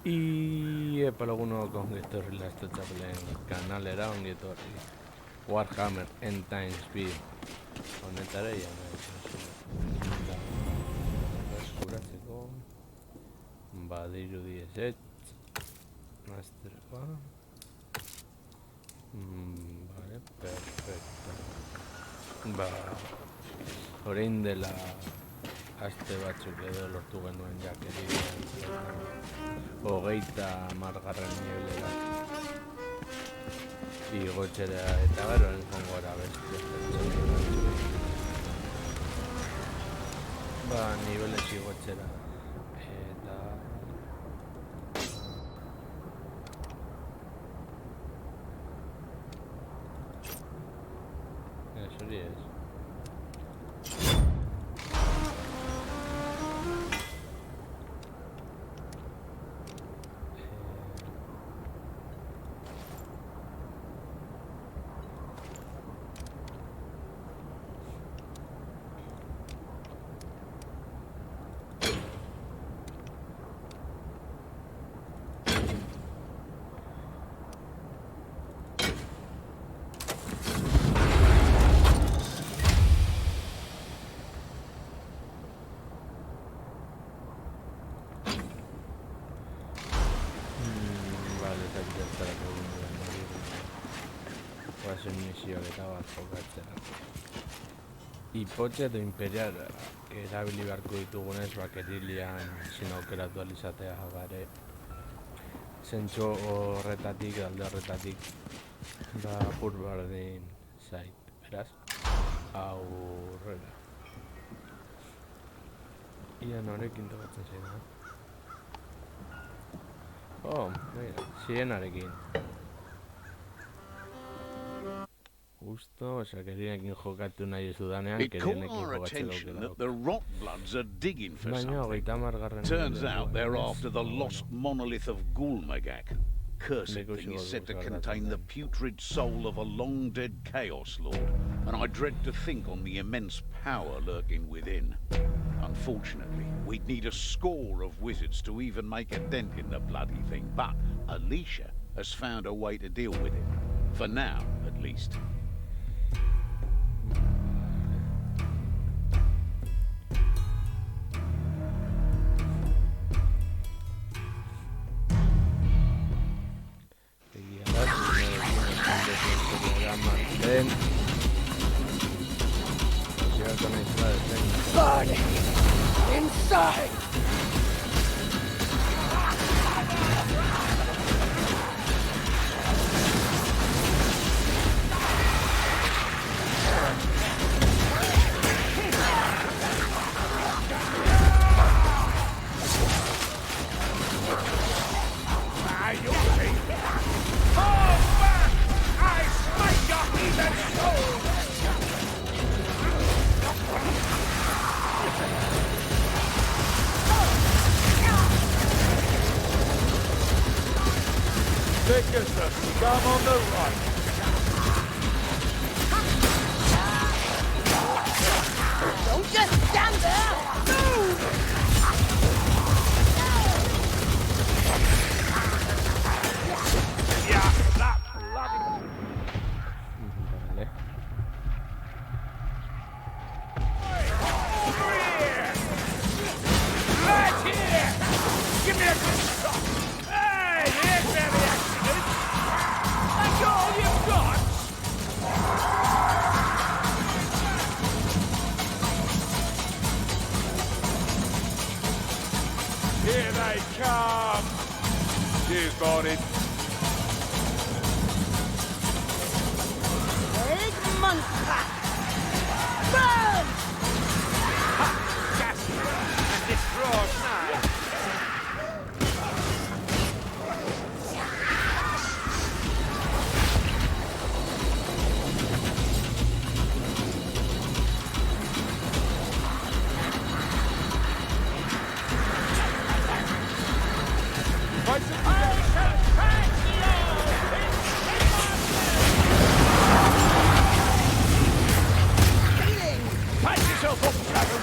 Y epalagunok ongi etorri lastatxapelen kanalera ongi etorri Warhammer End Times B honetara jana eta eskuratzeko badirudi ezetz masterkoa vale, perfecto orain dela aste batzuk edo lortu genuen jakeria hogeita margarren nivelera igotzera eta gero enjongora beste niveles igotzera eta eso es. Misioak eta bat jokatzera Ipotxe edo imperial erabili beharko ditugunez bakerilian sinaukeratu alizatea gare zentxo horretatik, alde horretatik apur bardin zait, beraz aurrera ia norekin tokatzen zaina mira, sirenarekin Justo, Sakerianekin jokatu nahi ez dudanean, Kerienekin jokatzen that the Rockbloods are digging for Baina, something. Turns out they're after the lost monolith of Gulmagak. Cursed thing is said to contain the putrid soul of a long-dead Chaos Lord, and I dread to think on the immense power lurking within. Unfortunately, we'd need a score of wizards to even make a dent in the bloody thing, but Alicia has found a way to deal with it. For now, at least. Burning inside. Take us a scum on the right. Don't just stand there! Move! Yeah, that bloody... Over here! Right here! Give me a good shot! Hey, here's where the action is! That's all you've got? Here they come! You got it. Big monster! Burn! Gas and destroy now! Patch yourself up, Shadow!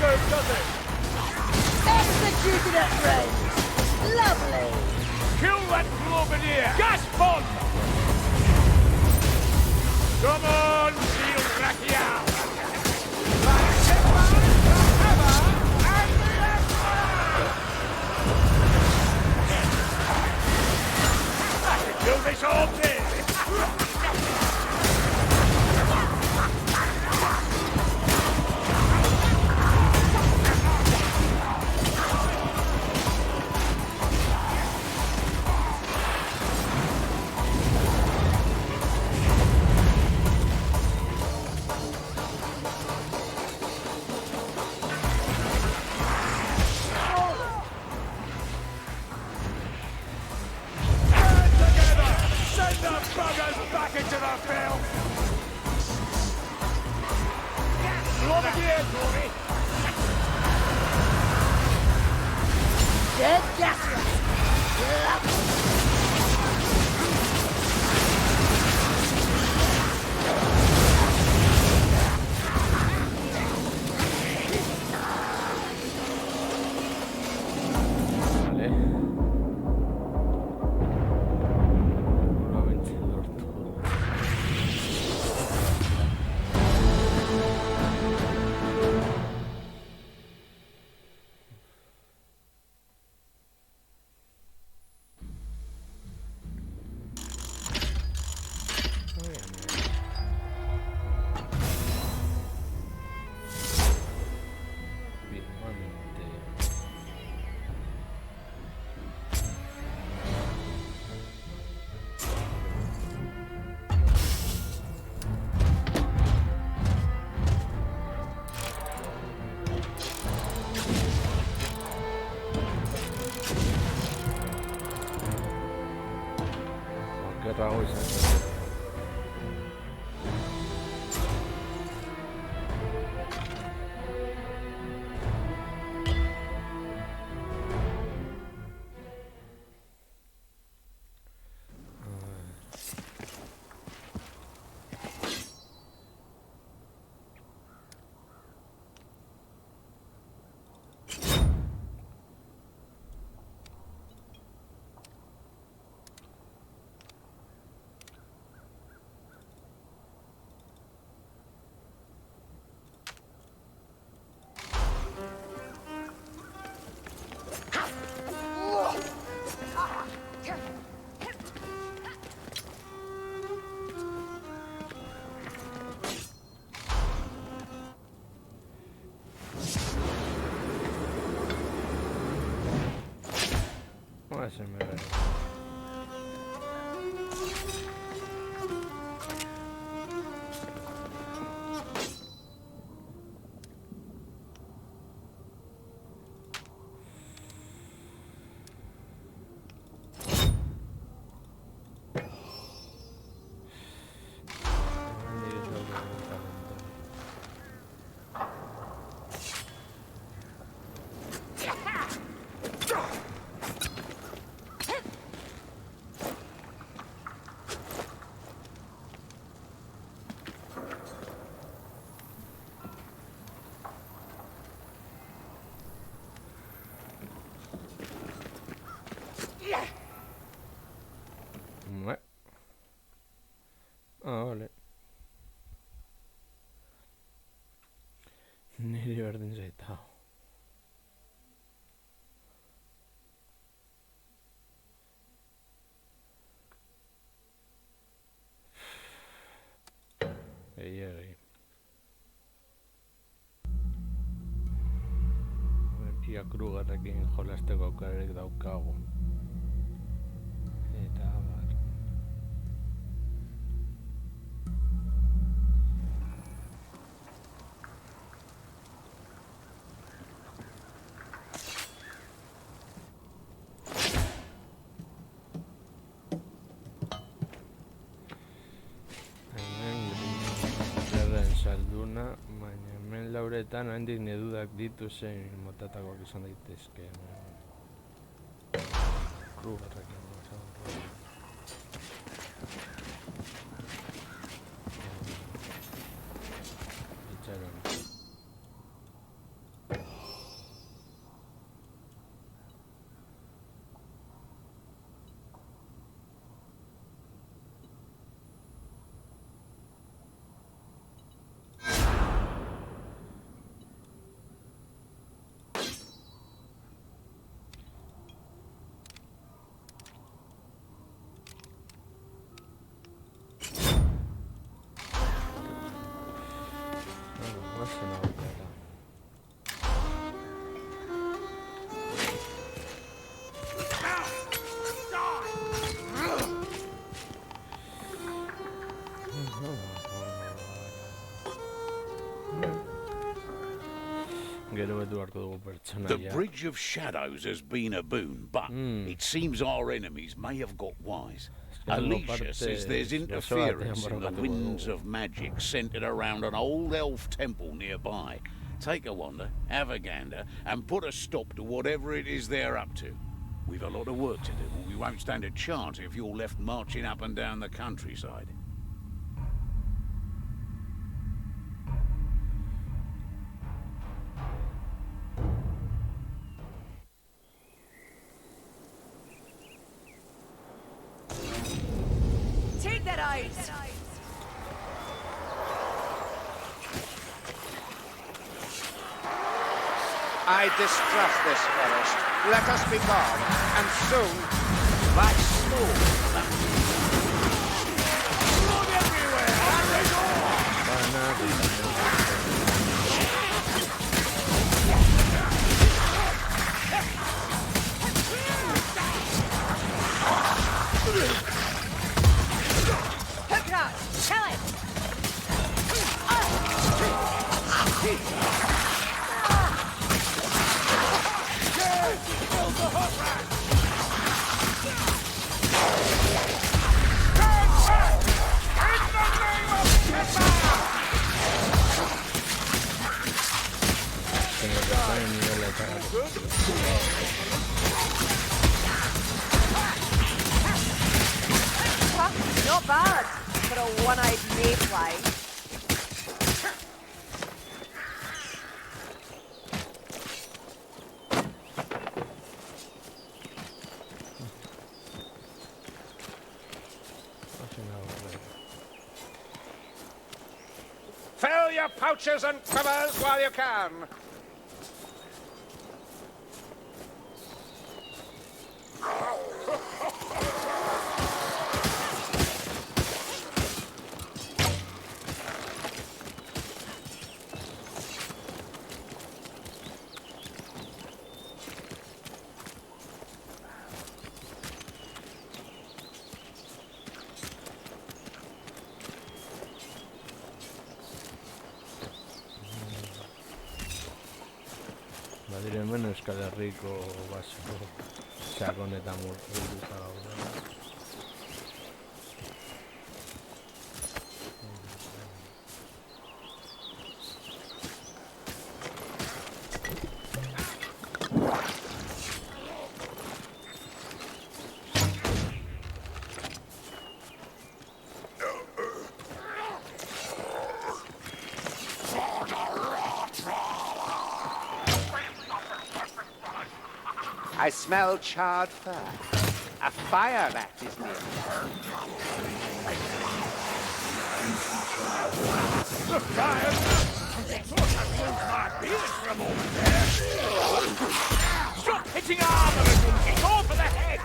serve, does it? Executed at range. Lovely. Kill that Globadier! Gas bomb! Come on, Seal Rakial! I can do this all day! Dead gas rat. Lovely. Vale. Puro vencedor todo. Visualmente. ¿Qué trago es eso? Ahora se me ve. Ouais. Ah, vale. Niri berdin zaita. Egi. Ia Krugerrekin jolasteko aukerarik daukagu. Eta abar. Salduna, baina hemen lauretan handik nedudak ditu zein motatakoak izan daitezke. Krugerrekin itxaron. gero betu beharko dugu The pertsonaia. Bridge of Shadows has been a boon, but it seems our enemies may have got wise. Alicia says there's interference in the winds of magic centered around an old elf temple nearby. Take a wander, have a gander, and put a stop to whatever it is they're up to. We've a lot of work to do, and we won't stand a chance if you're left marching up and down the countryside. Take that ice! I distrust this forest. Let us be gone, and soon, like smoke. Blood everywhere! Carry on! Para nada, Hook it up! Kill it! tengo que estar en nivel de cara. Not bad for a one-eyed mayfly. Fill your pouches and quivers while you can. Va dire almeno Euskal Herriko baso sakonetan murgilduta gaude. I smell charred fur. A fire rat is near. The fire! I thought I moved my beard for a moment there. Stop hitting armor and kick off for the head!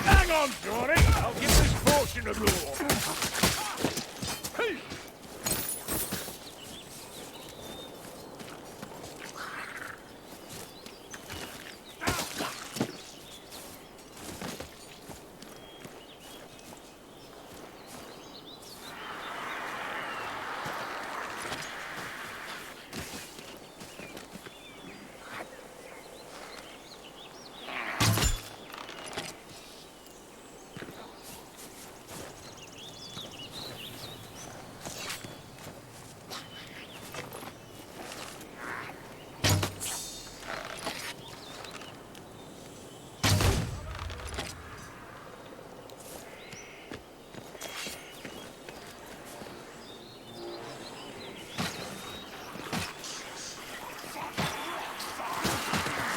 Hang on, Johnny! I'll give this fortune a roar! Hey!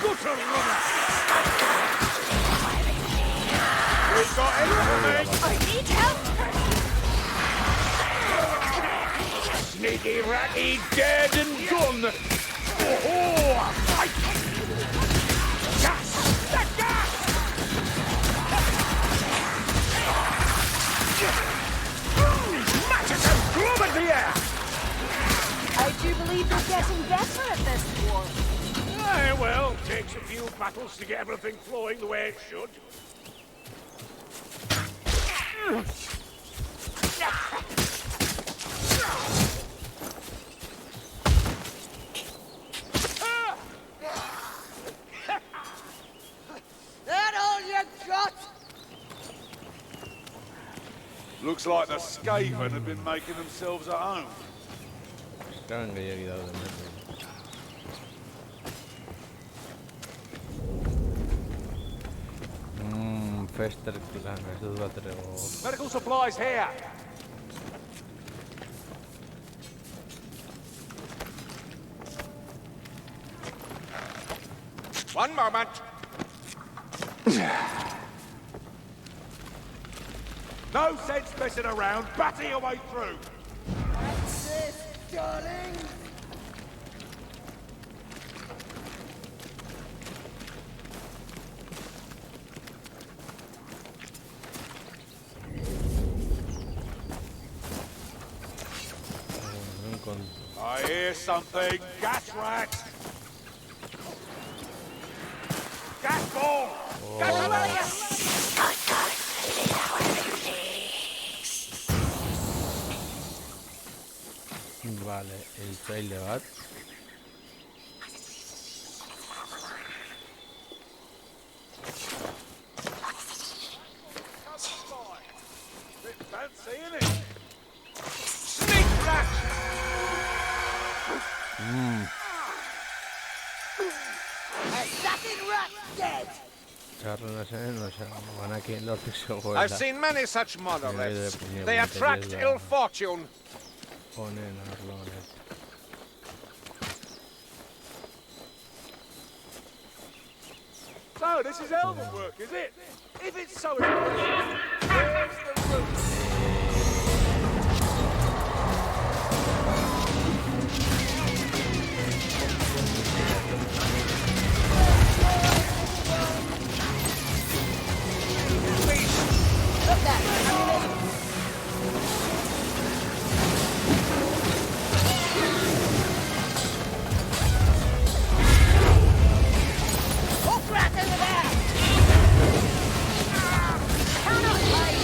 Gutter runner! We got anything? I need help! Sneaky ratty, dead and gone! Oh, gas! The gas! Magic and glove in the air! I do believe you're getting better at this war. well. Takes a few battles to get everything flowing the way it should. That all you got? Looks like the Skaven have been making themselves at home. Estaban gehiago de metro. Fester Clan, eso va a tener... Medical supplies here. One moment. No sense messing around. Batter your way through. That's it, darling. I hear something. Gas rat. Gas ball. Vale, el trailer bat. Bit fancy, innit? Sneak rat. Assassin rat dead. Charro, no sé, van aquí en los pisos. I've seen many such monoliths. They attract ill fortune. Ponen arlones. So, this is elven work, is it? If it's so impressive, where's the roof? Look that. Ammunition. Hook rat over there. Cannot hide.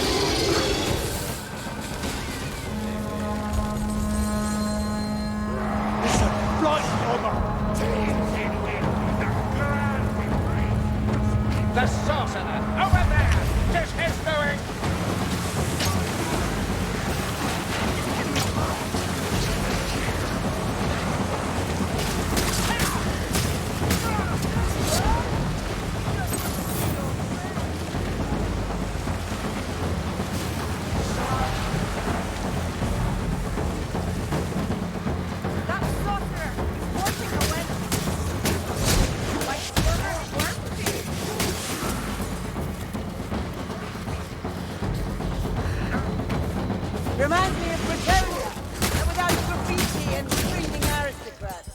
The sorcerer! Over there! 'Tis his doing! That sorcerer is working a web. Like Squirter's work. Reminds me of Pretoria, but without graffiti and screaming aristocrats.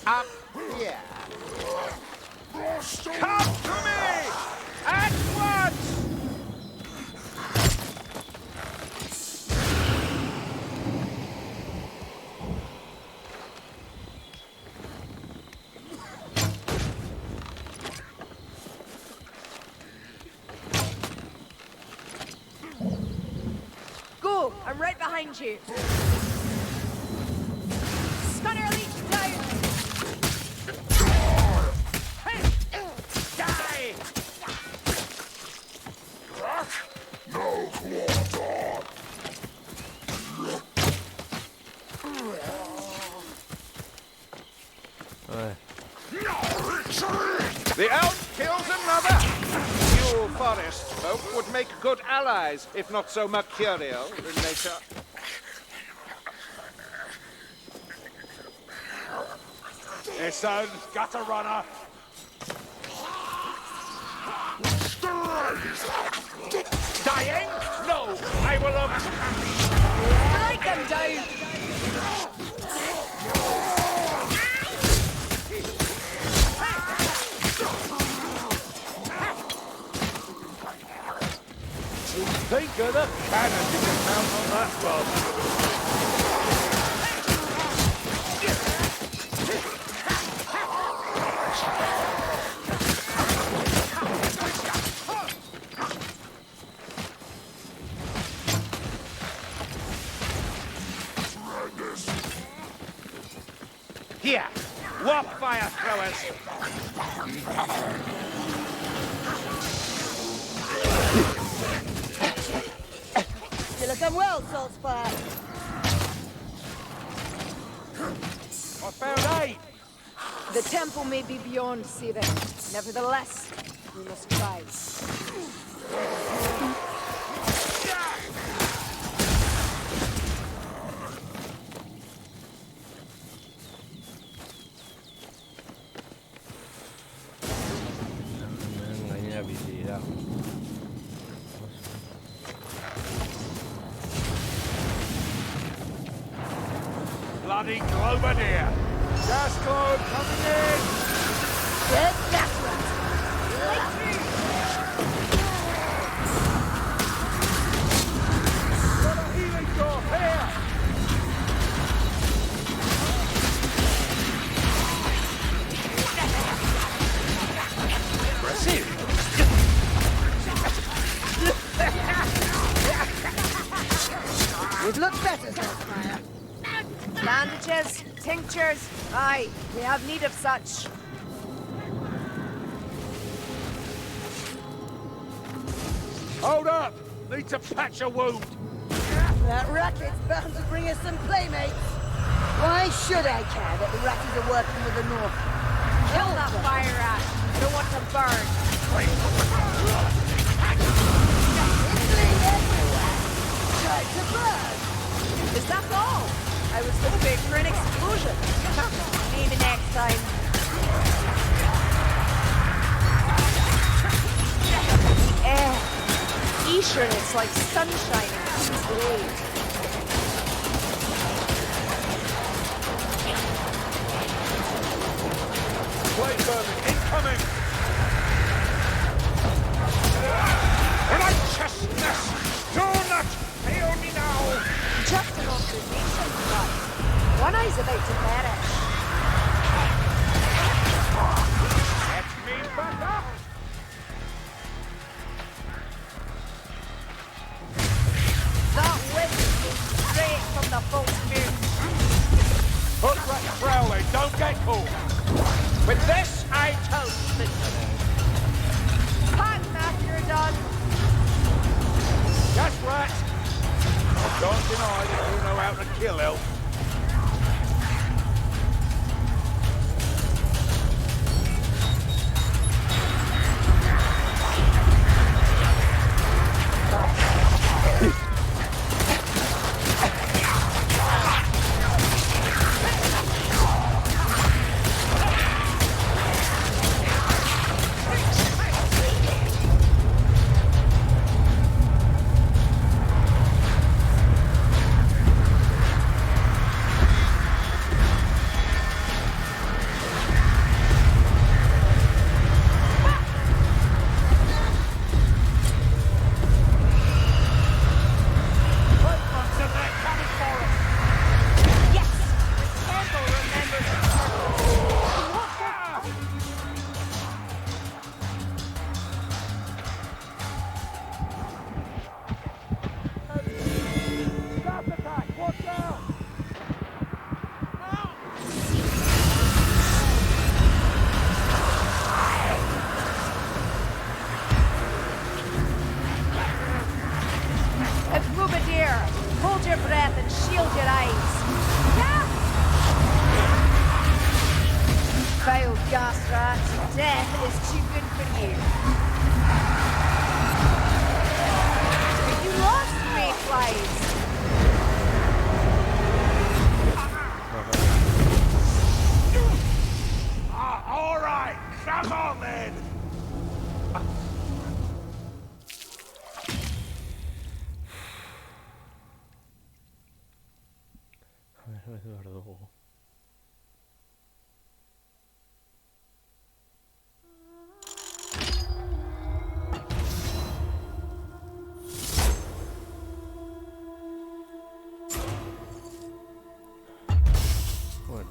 Up here. Come to me! At once! Go! I'm right behind you. Stunner leech down! Die! The elf kills another! You forest folk would make good allies, if not so mercurial in nature. Listen, gutter runner. Dying? No, I will overcome these. Strike them down! Think of the cannon you can mount on that rod. Here, warp fire throwers. You look well, Saltspire. I found aid. The temple may be beyond saving. Nevertheless, we must try. Engañé habilidad. Bloody Globadier. Gas cloud coming in. Get backwards! Got a healing door here. We've looked better, Saltspire. Bandages, tinctures. Aye, we have need of such. Hold up. Need to patch a wound. That racket's bound to bring us some playmates. Why should I care that the Ratties are working with the North? Kill that fire rat. I don't want to burn. Whistling everywhere. Try to burn. Is that all? I was hoping for an explosion. Maybe next time. The air. Esher, it's like sunshine in this glade. Plate burning incoming. Righteousness. Do not fail me now. Just an observation, but one eye's about to perish. Let me back up. That whistle came straight from the false moon. Hook rat prowling. Don't get caught. With this, I toast victory. Hang that, you're done. That's right. I can't deny that you know how to kill elf. Yes! The temple remembers its purpose. Stop attack! Watch out! Globadier, hold your breath and shield your eyes. Yeah! Vile gas rat, death is too good for you. You lost, mayflies. All right, come on then. Es verdugo. Bueno.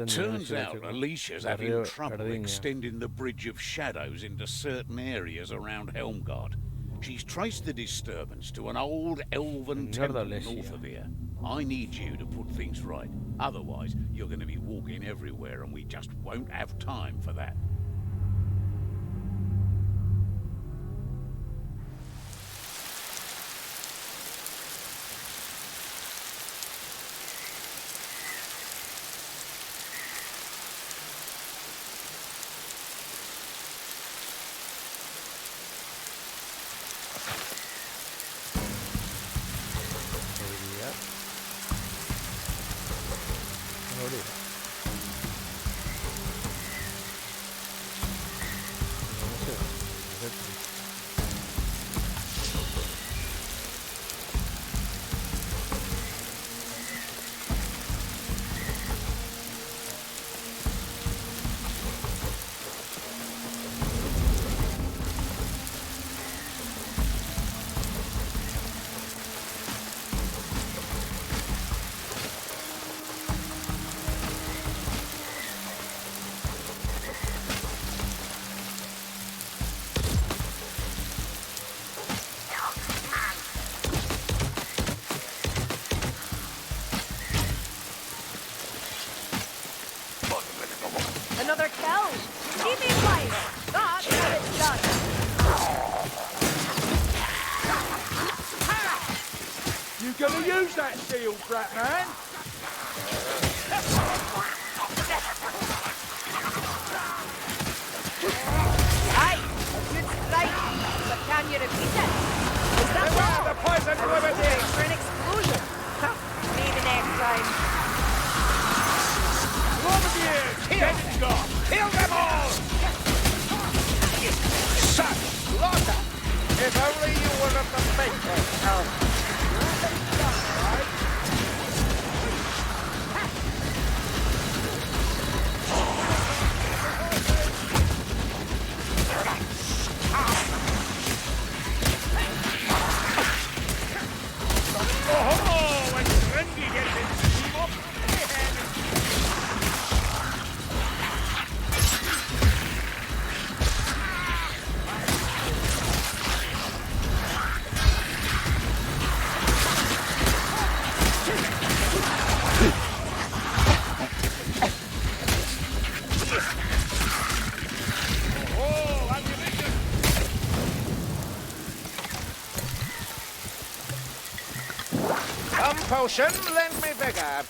Turns out Alicia's having trouble extending the Bridge of Shadows into certain areas around Helmgard. She's traced the disturbance to an old elven temple north of here. I need you to put things right. Otherwise, you're going to be walking everywhere and we just won't have time for that. Another cow! Keep me quiet! That's how it's done! You gonna use that shield, Bratman? Aye, good strike. But can you repeat it? Is that Beware the poison remedy! for an explosion? Maybe next time. Kill them! Kill them all! Such slaughter! If only you were of the maker, Oh, when Rengi gets his steam up, Potion, lend me vigor.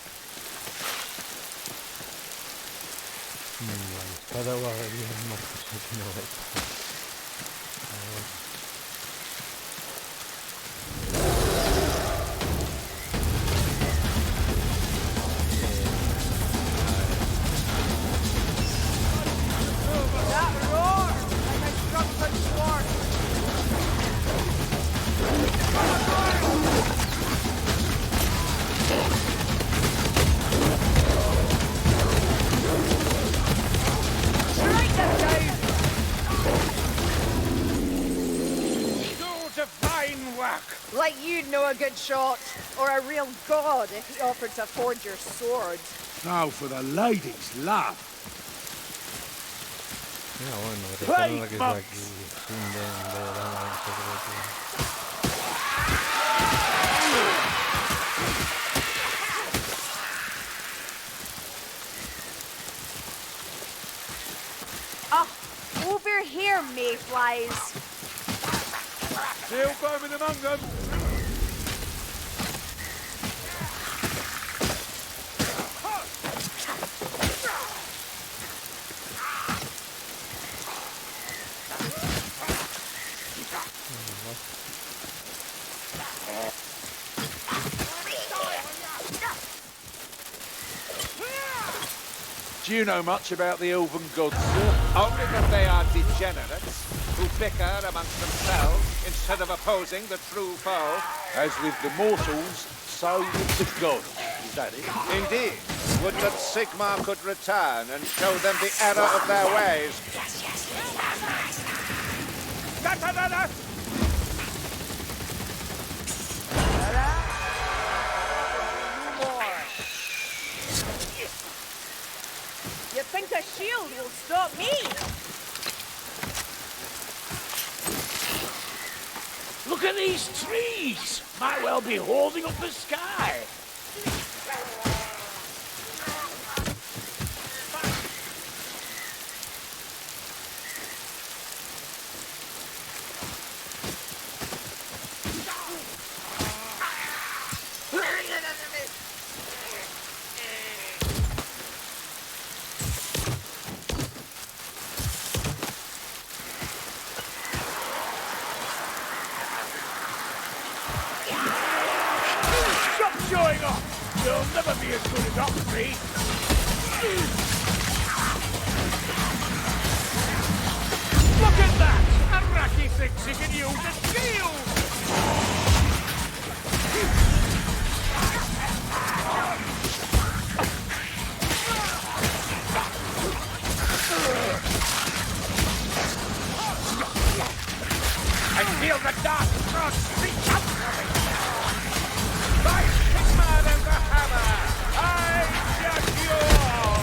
La espada va a venir más que no es. you'd know a good shot, or a real god if he offered to forge your sword. Now for the lady's love. Mira, bueno, Play, recuerda que Max. es aquí, sin de dama en secreto. Oh, over here, mayflies. Still foaming among them. Do you know much about the elven gods, sir? Only that they are degenerates who bicker amongst themselves instead of opposing the true foe. As with the mortals, so with the gods. Is that it? Indeed, would that Sigmar could return and show them the error of their ways. Da-da-da-da! You think a shield will stop me? Look at these trees! Might well be holding up the sky. Stop showing off! You'll never be as good as Oxley! Look at that! Araki thinks he can use a shield! I feel the dark frost reach up for me! By Sigmar and the hammer, I judge you all!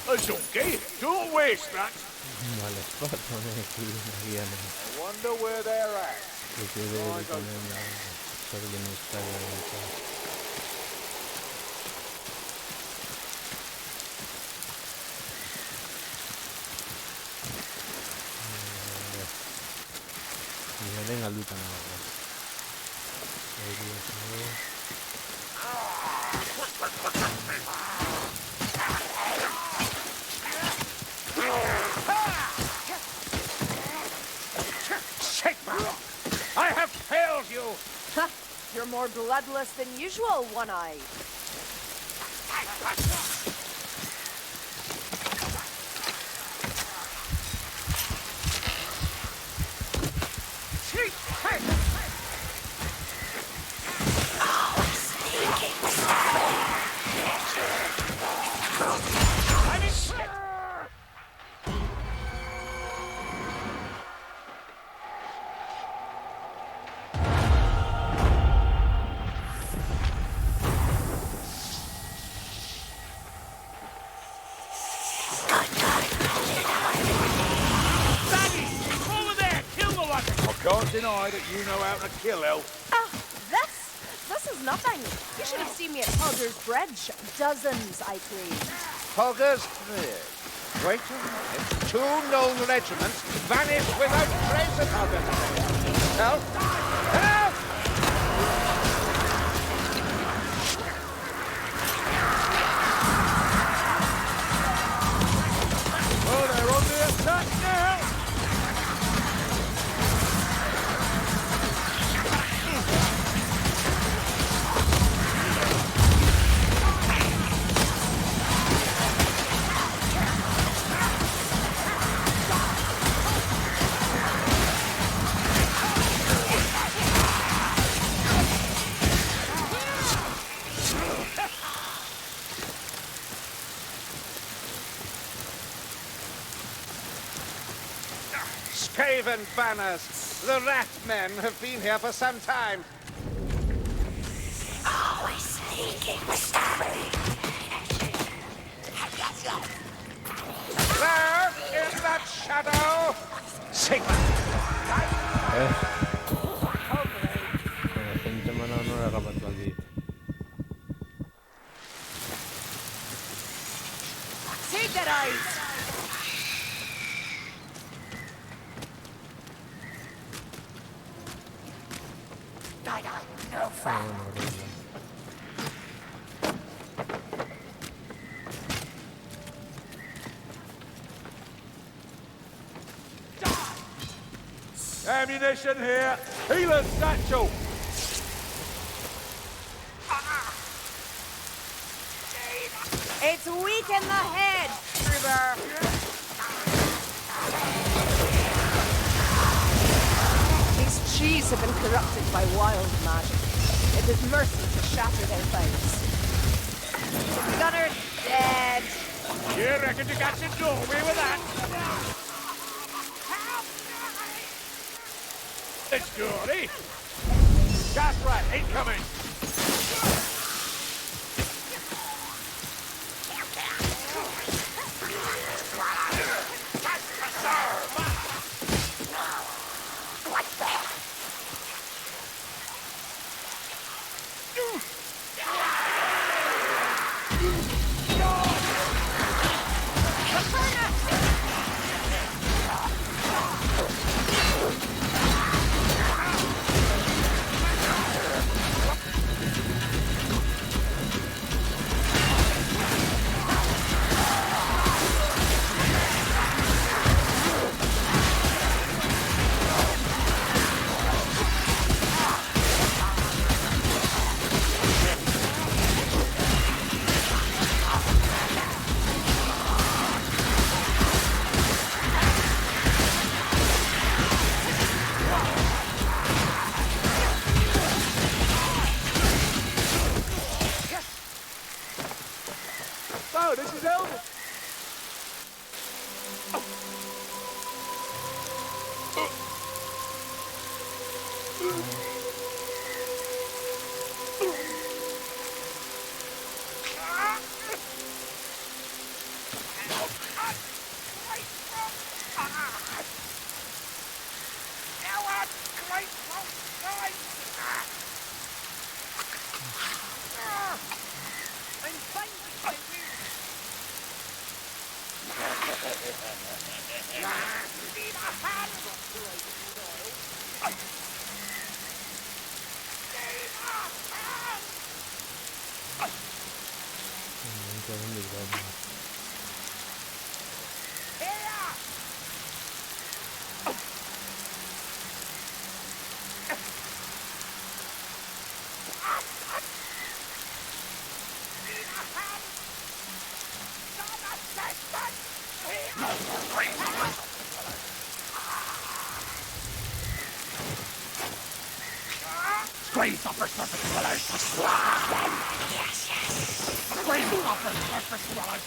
That's okay. Don't waste that. Vale, para poner aquí una guía I wonder where they're at. que quede de poner la sobre mi historia de y me den a luta nada más. Debería ser. Sigmar! I have failed you! Ha! You're more bloodless than usual, One-Eye. Can't deny that you know how to kill elf. Ah, this is nothing. You should have seen me at Hogger's Bridge. Dozens, I claim. Hogger's Bridge. Wait a minute. 2 known regiments vanished without trace of Hogger's Bridge. Help! Help! Oh, they're on the attack now! banners. The rat men have been here for some time. Always sneaking stuff. There, in that shadow! Sigma! gente ma non era fatto lì. Take that eyes! No fun. Ammunition here. Healer's satchel. It's weak in the head, Gruber. These trees have been corrupted by wild magic. It is mercy to shatter their bones. The gunner's dead. You reckon you got your away with that? Let's go, eh? Gas rat incoming. Oh, this is Elvis. Squeeze upper surface dwellers. Yes, yes. Squeeze upper surface dwellers.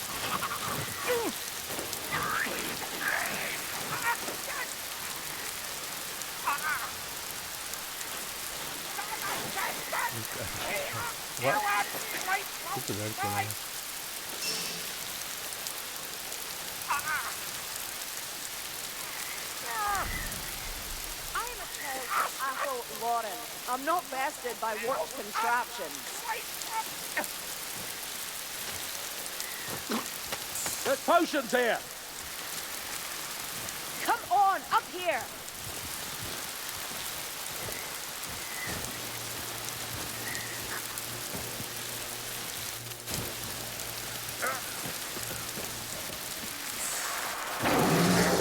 Lauren, I'm not bested by warped contraptions. There's potions here. Come on, up here.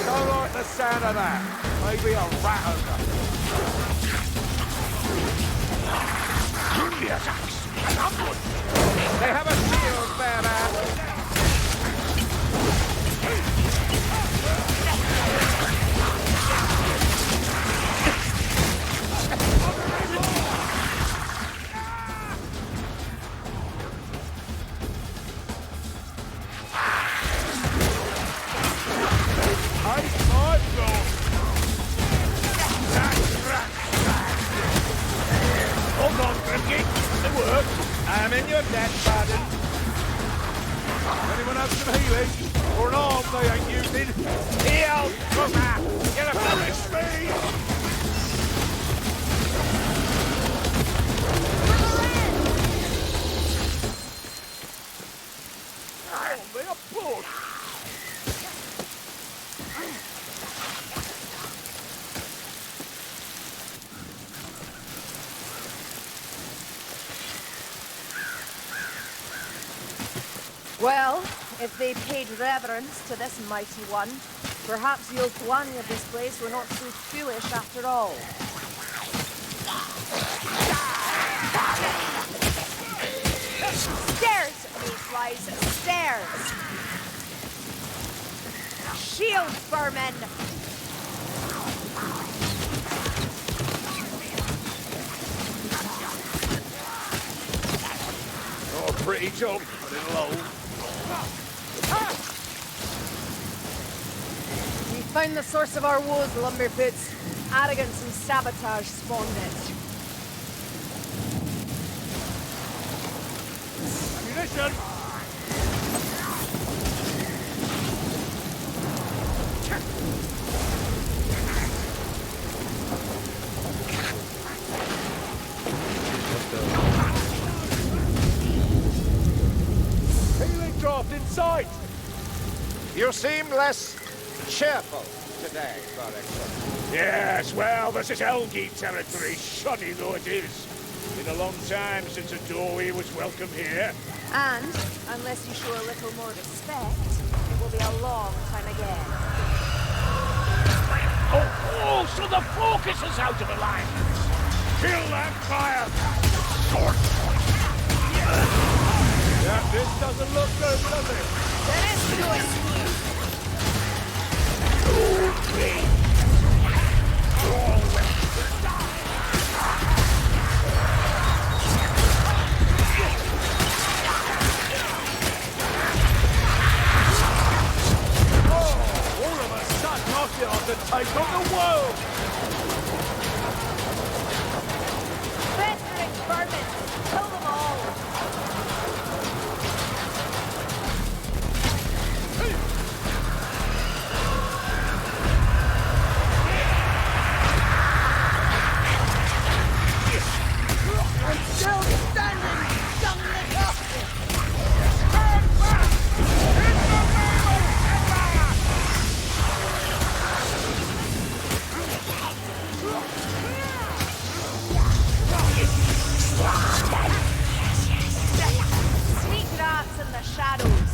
Don't like the sound of that. Maybe a rat ogre. They have a shield bearer. in your debt, Pardon. Anyone have some healing? Or an arm they ain't using? Heal! Brother! You'll have to risk me! Oh, they are blood! Well, if they paid reverence to this mighty one, perhaps the Okwani of this place were not so foolish after all. Stairs, mayflies, stairs! Shield, vermin! Oh, pretty job, little old. We found the source of our woes, Lumberfoots. Arrogance and sabotage spawned it. Ammunition! Healing draft in sight! You seem less cheerful today, Corexon. Yes, well, this is Elgi territory, shoddy though it is. Been a long time since a doorway was welcome here. And, unless you show a little more respect, it will be a long time again. Oh, so the focus is out of alignment! Kill that fire! Yeah, this doesn't look good, does it? There is no excuse. All of a sudden, I feel like the take on the world! Festering vermin! Kill them all! I'm still standing! Young nigga! Stand back! In the name of Allah! Sneak rats in the shadows!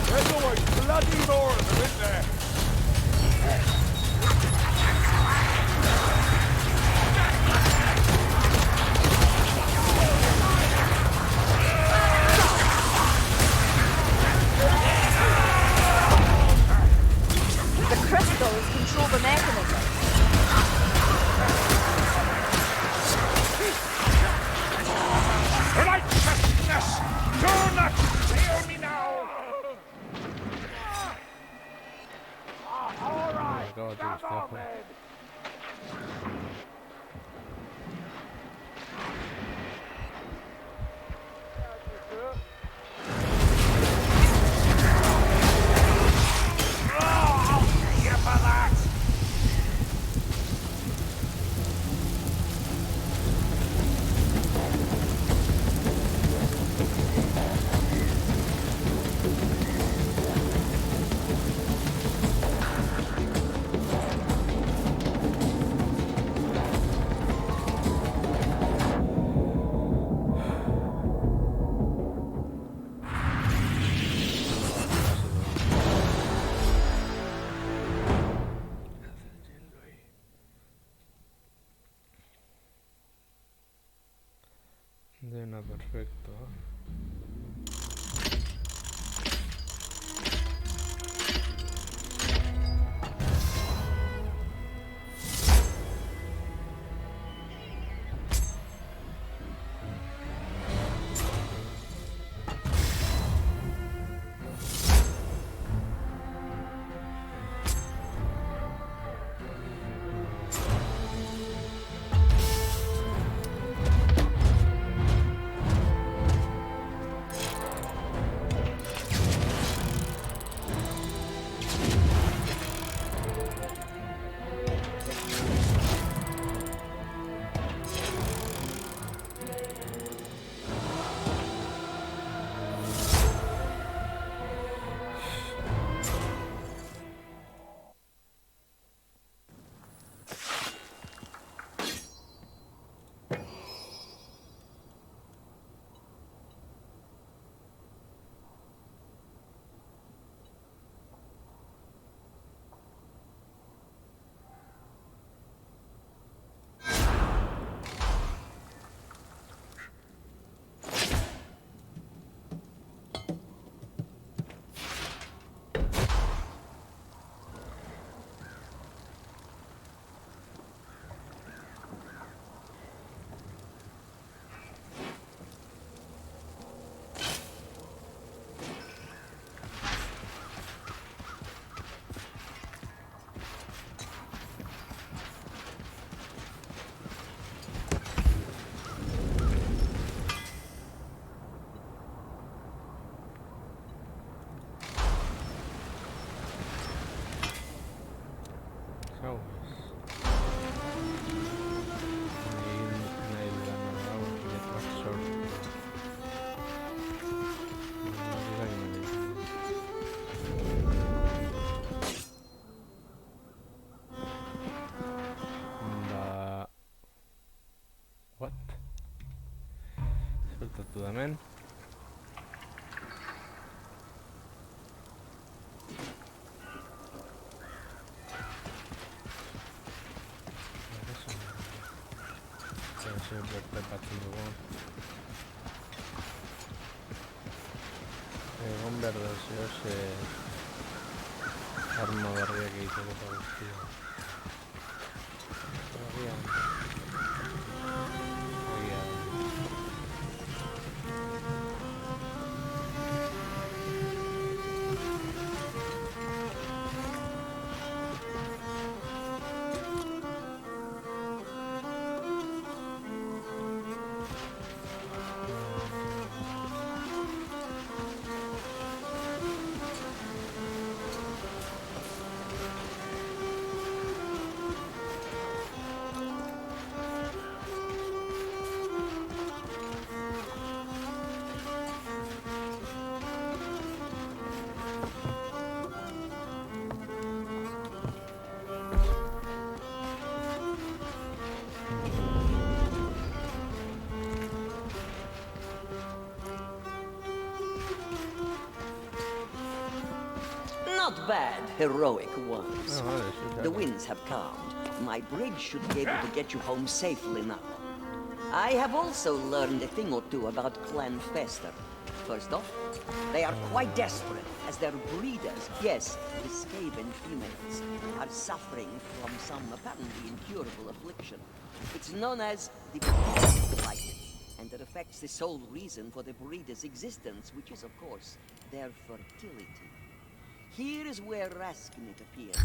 There's always bloody more of them, isn't there? The crystals control the mechanism. Righteousness! Do not fail me now! All right, Acaba de come gustar, on, Juan. then. Oh, I'll pay you for that! Dena, perfecto. bertatzen dugu. Egon behar da zehose arma berriak egiteko eta guztia. Agian. Not bad, heroic ones. Ah, vale, sí, The claro. winds have calmed. My bridge should be able to get you home safely now. I have also learned a thing or two about Clan Fester. First off, they are quite desperate, as their breeders, yes, the Skaven females, are suffering from some apparently incurable affliction. It's known as the Blight, and it affects the sole reason for the breeders' existence, which is, of course, their fertility. Here is where Rasknit appeared,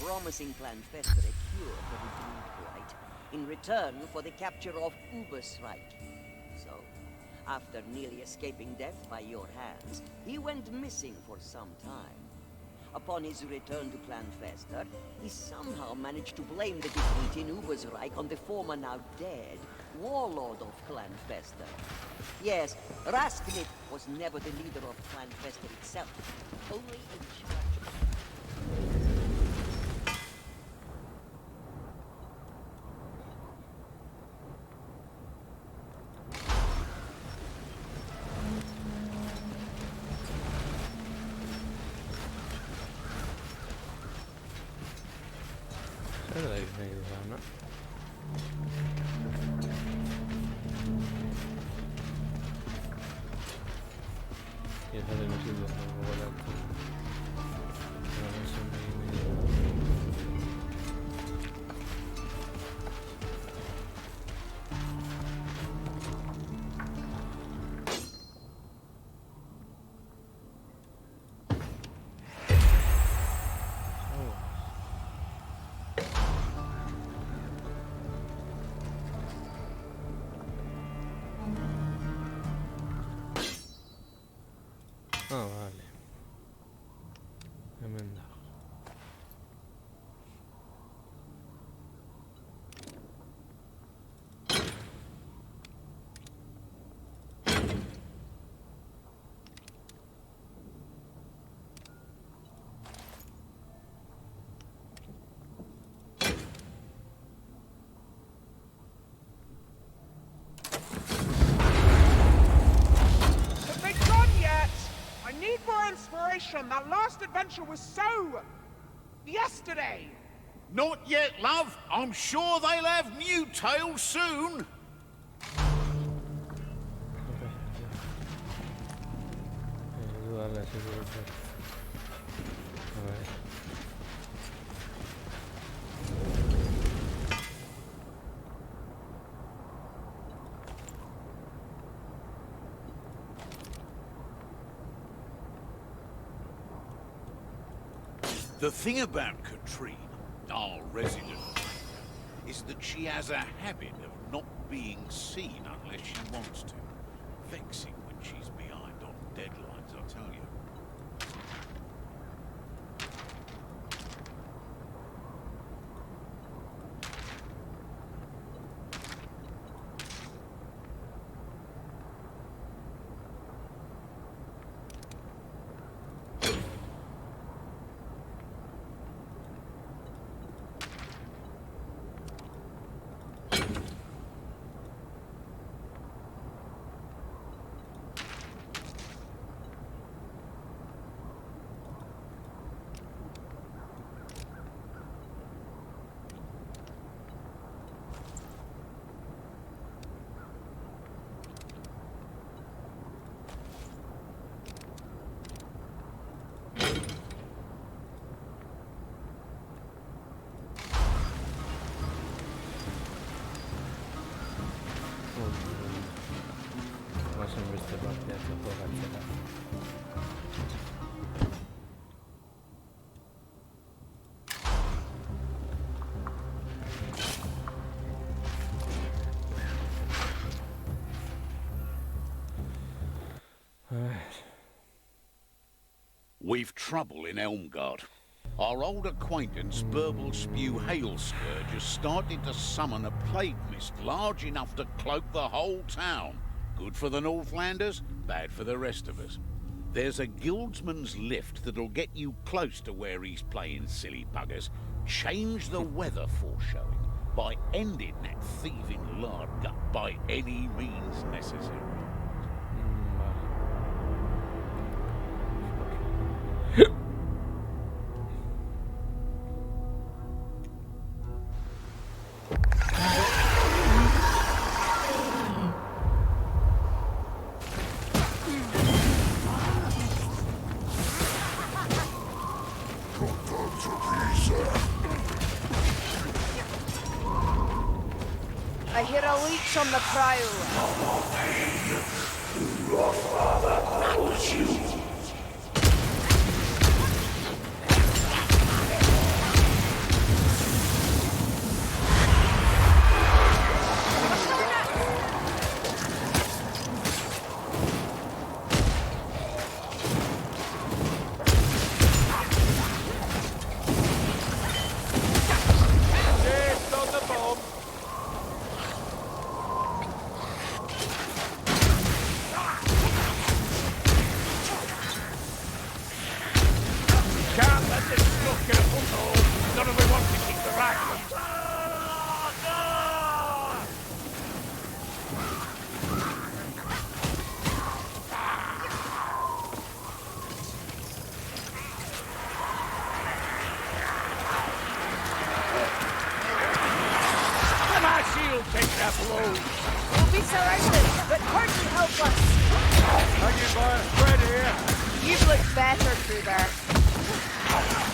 promising Clan Fester a cure for the brood blight, in return for the capture of Ubersreich. So, after nearly escaping death by your hands, he went missing for some time. Upon his return to Clan Fester, he somehow managed to blame the defeat in Ubersreich on the former now dead warlord of Clan Fester. Yes, Rasknit was never the leader of Clan Fester itself, only in charge. Zer da nahi dudana? Esaten ez dut gogoratu. Esan nahi Ah, vale. Hemen dago. Have they gone yet? I need more inspiration. That last adventure was so... yesterday. Not yet, love. I'm sure they'll have new tales soon. Ayudarle a seguridad. A ver. The thing about Katrine, our resident, is that she has a habit of not being seen unless she wants to. Vexing when she's behind on deadlines, I'll tell you. We've trouble in Elmgard. Our old acquaintance, Burble Spew Hailscourge, has started to summon a plague mist large enough to cloak the whole town. Good for the Northlanders, bad for the rest of us. There's a guildsman's lift that'll get you close to where he's playing, silly buggers. Change the weather foreshowing by ending that thieving lard gut by any means necessary. I hear a leech on the prowl. Your father calls you. We'll be surrounded, but hardly help us. Hanging by a thread here. You've looked better, Kruger.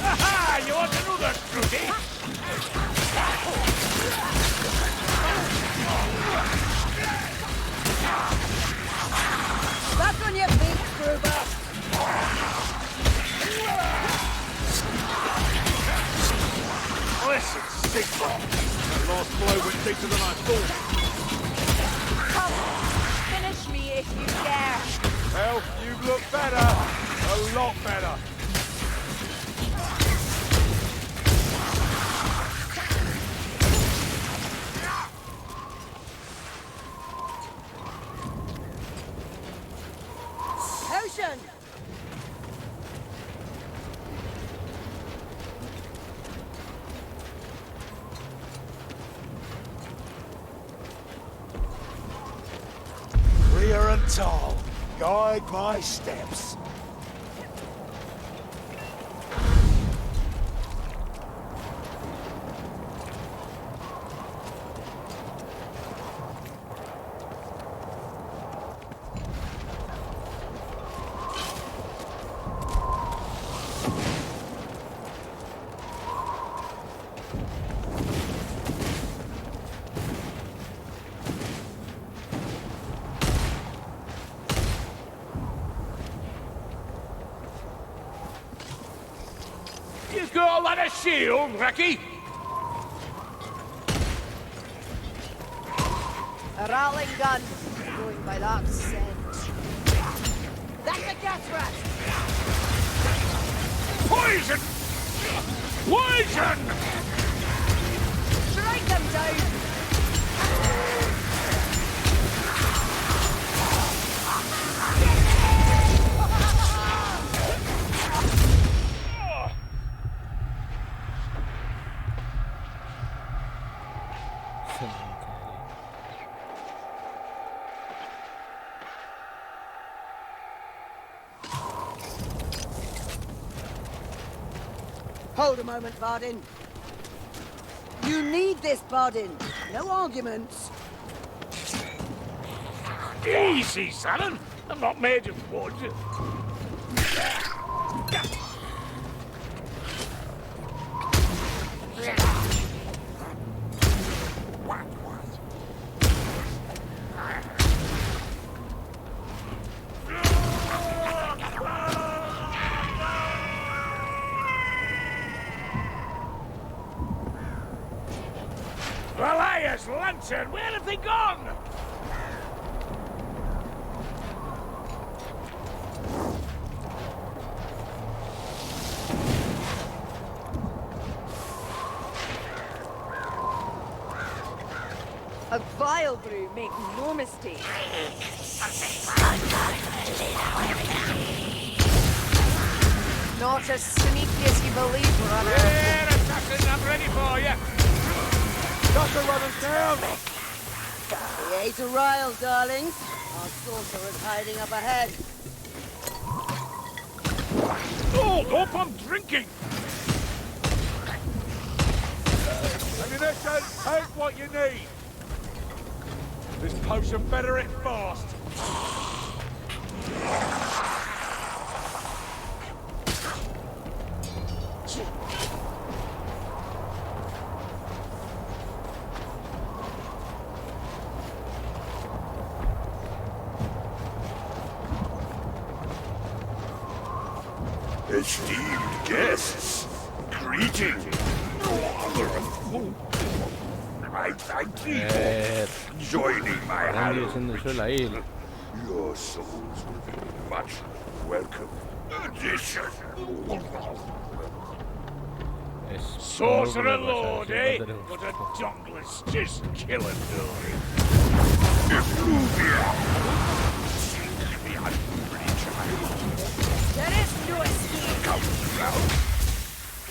Aha! You want to know that, Trudy? Back on your feet, Kruger. Listen, Sigmar. That last blow went deeper than I thought. Come, finish me if you dare. Well, you look better. A lot better. Potion! Clear and tall. Guide my steps. You got a lot of shield, Raki? A rattling gun, going by that scent. That's a gas rat! Poison! Poison! Strike them down! Hold a moment, Bardin. You need this, Bardin. No arguments. Easy, son. I'm not made of wood. Elias, lantern, where have they gone? A vile brew, make no mistake. Not as sneaky as you believe, brother. Here, assassin, I'm ready for you. Got to run us down. The age of rile, darlings. Our sorcerer's hiding up ahead. Oh, up, I'm drinking. Ammunition, take what you need. This potion better hit fast. Esteemed guests, greetings. I thank you for joining my Nadie hallowed se me suele ir. Your souls will be much welcome addition. Es Sorcerer pobre, Lord, vas a eh? decir, no But tenemos- a dongless just killing Dory. Effluvia! Seek the unfree child. There is no escape. Come around.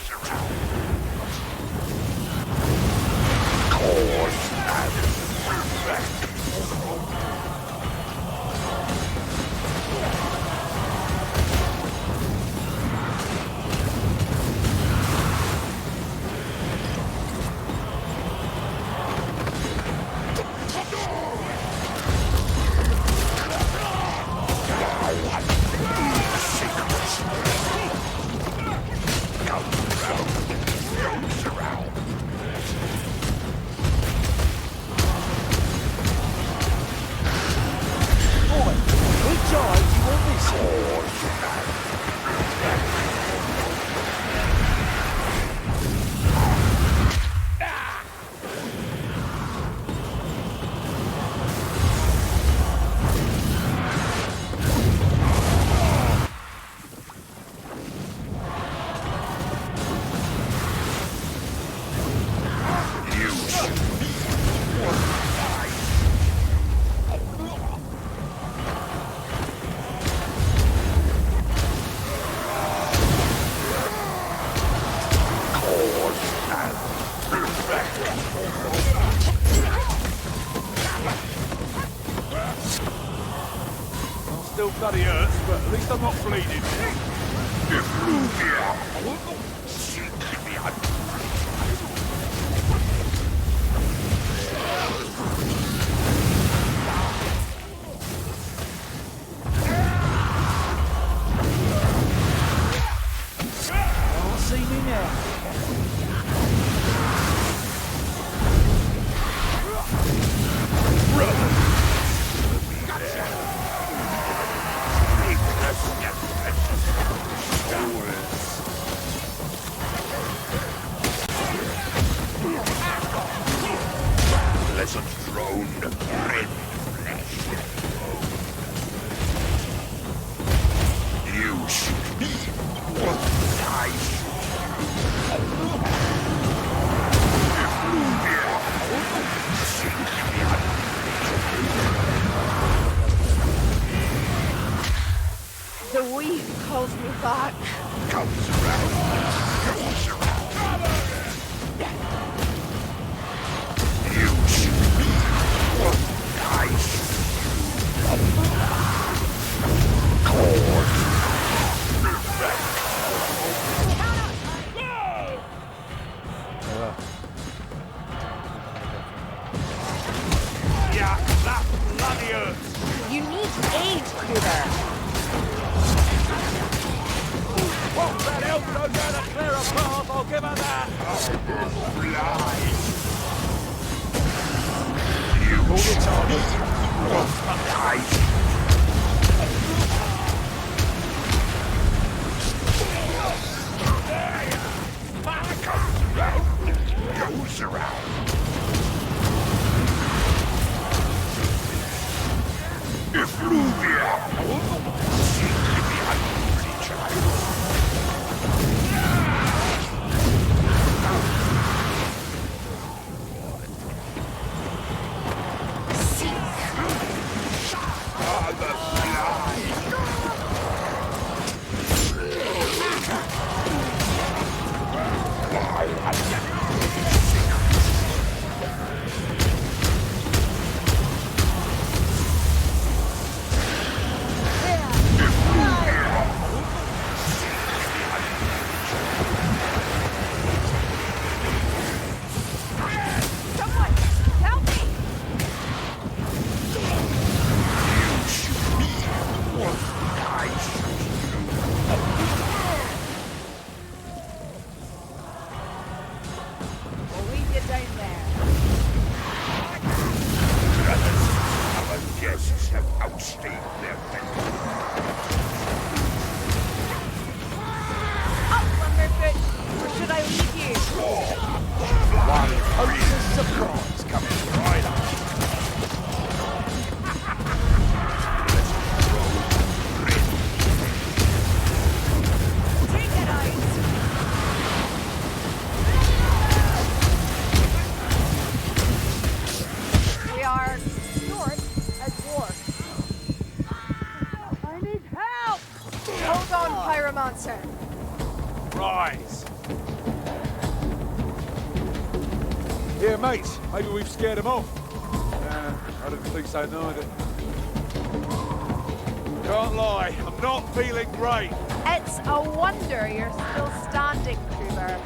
Surround. Cause and effect. Still bloody hurts, but at least I'm not bleeding. Effluvia! Seek the unfree. Oh, see me now. Pleasant throned red flesh. You shoot me, I shoot you. Effluvia! Seek the unfree. The weed calls me back. Comes around. Comes around. You shoot me. I shoot you. Cause. Ahí va. Yeah, that bloody hurts. You need aid, Kruger. What that elf knows how to clear a path, I'll give her that. You shoot me. I comes around. Goes around. Effluvia! Seek the unfree child. Hold on, Pyromancer. Rise. Here, mates. Maybe we've scared them off. I don't think so, neither. Can't lie, I'm not feeling great. It's a wonder you're still standing, Kruber.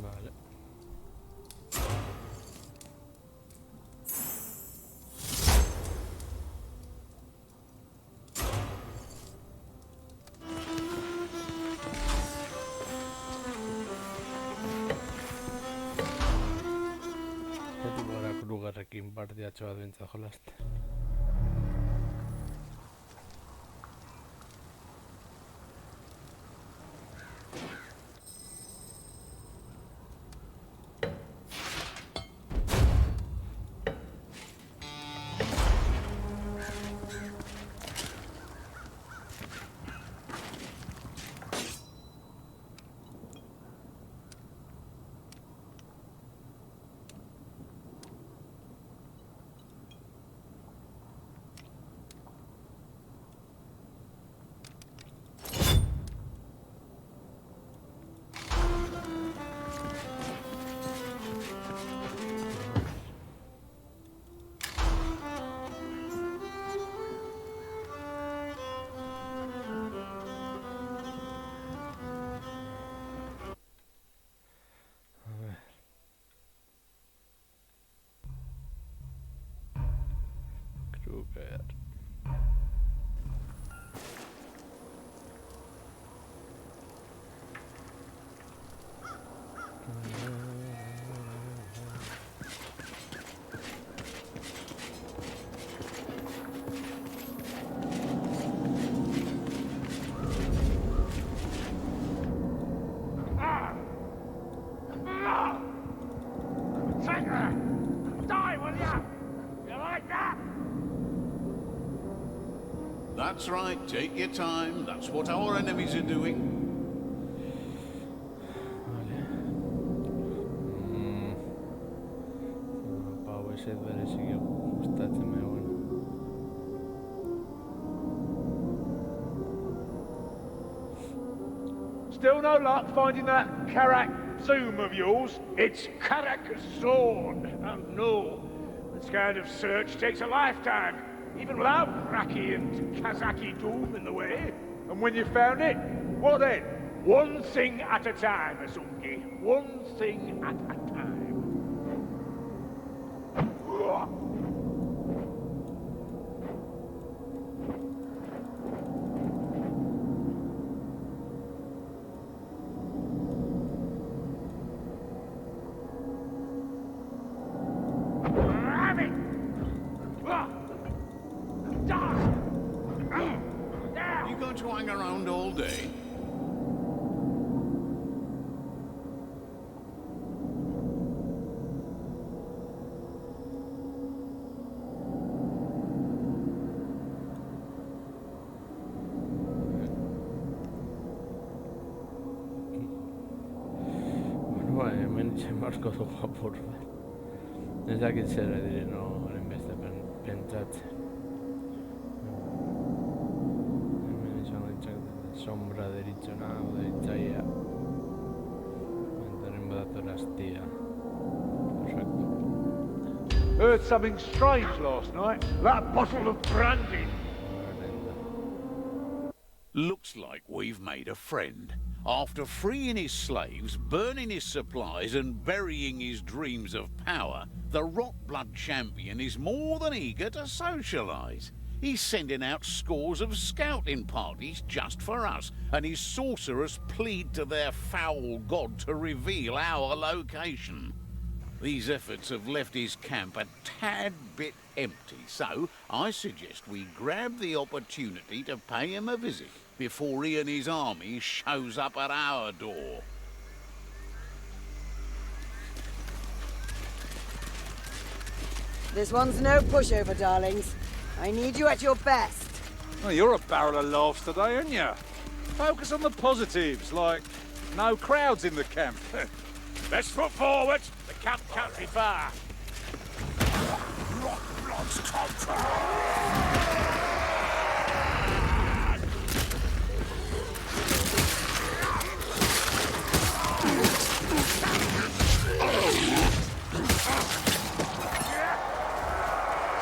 Vale. Ahí está. Krugerrekin partiatxoa duintza jolasten. That's right, take your time. That's what our enemies are doing. Vale. Pauiset verisikin gustatzen bueno. Still no luck finding that Karak Zoom of yours? It's Karak-Zorn. Oh no. This kind of search takes a lifetime, even without Raki and Kazaki Doom in the way. And when you found it, what then? One thing at a time, Azungi. One thing at a time. You going to hang around all day? Bueno, hemen itxen barko dugu apur bat. Ez dakit zer diren horren beste pentsatzen. Hemen izan ditzak sombra deritzona, deritzaia. Entaren badator astia. Perfecto. Heard something strange last night. That bottle of brandy. Looks like we've made a friend. After freeing his slaves, burning his supplies, and burying his dreams of power, the Rotblood champion is more than eager to socialise. He's sending out scores of scouting parties just for us, and his sorcerers plead to their foul god to reveal our location. These efforts have left his camp a tad bit empty, so I suggest we grab the opportunity to pay him a visit before he and his army shows up at our door. This one's no pushover, darlings. I need you at your best. Well, you're a barrel of laughs today, aren't you? Focus on the positives, like no crowds in the camp. Best foot forward. The camp can't be far.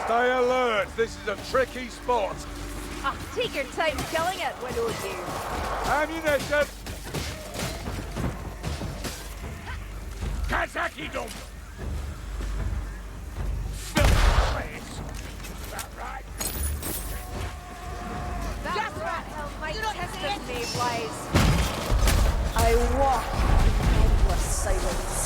Stay alert. This is a tricky spot. Oh, take your time killing it, why don't you? Ammunition. Kazaki Dome! That right? That rat hell might test us, Mayflies. I walk in endless silence.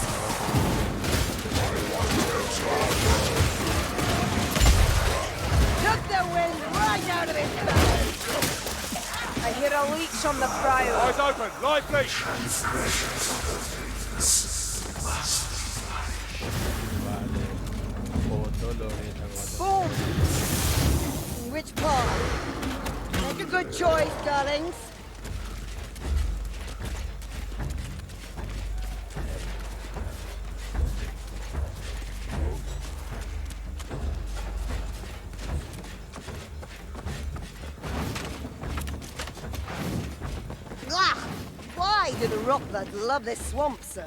Took the wind right out of his mouth. I hear a leech on the prow. Eyes open. Lively. Boom! Which part? Make a good choice, darlings. Ah! Why do the Rotbloods love this swamp so?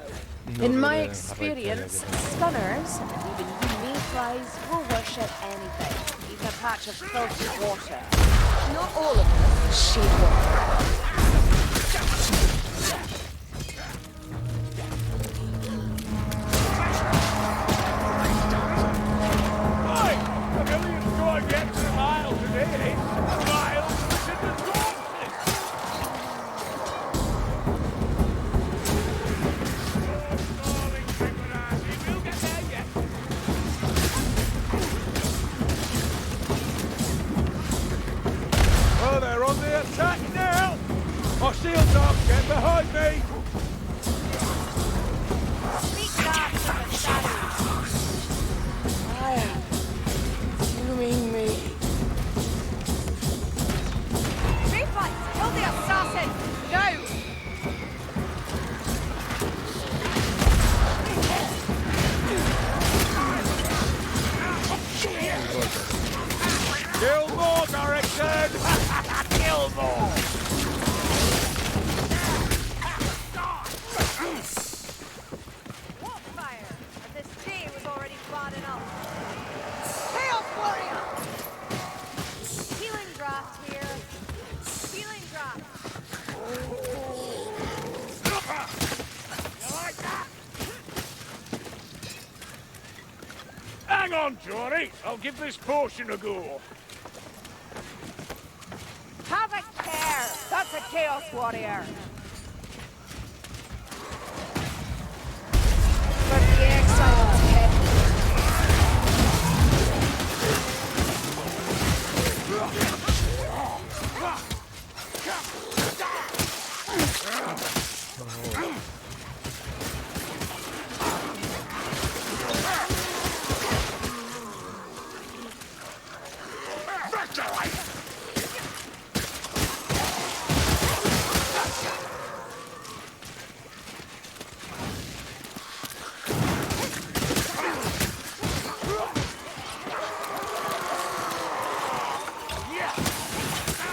In my experience, Skunners, and even you Mayflies, will worship anything, even a patch of filthy water. Not all of them. She will. Oi! The millions go and get to miles a day. Miles in the darkness. Darling Tripperati, we'll get there yet. Oh, they're on the attack now. My shield's up. Get behind me. Speak dark from the shadows. Fire. Consuming me. turn! Kill more! What fire? And this tea was already bad enough. Chaos Warrior! Healing draft here. Healing draft. You like that? Hang on, Jory. I'll give this potion a go. Have a care! That's a Chaos Warrior! For the exiles, kid.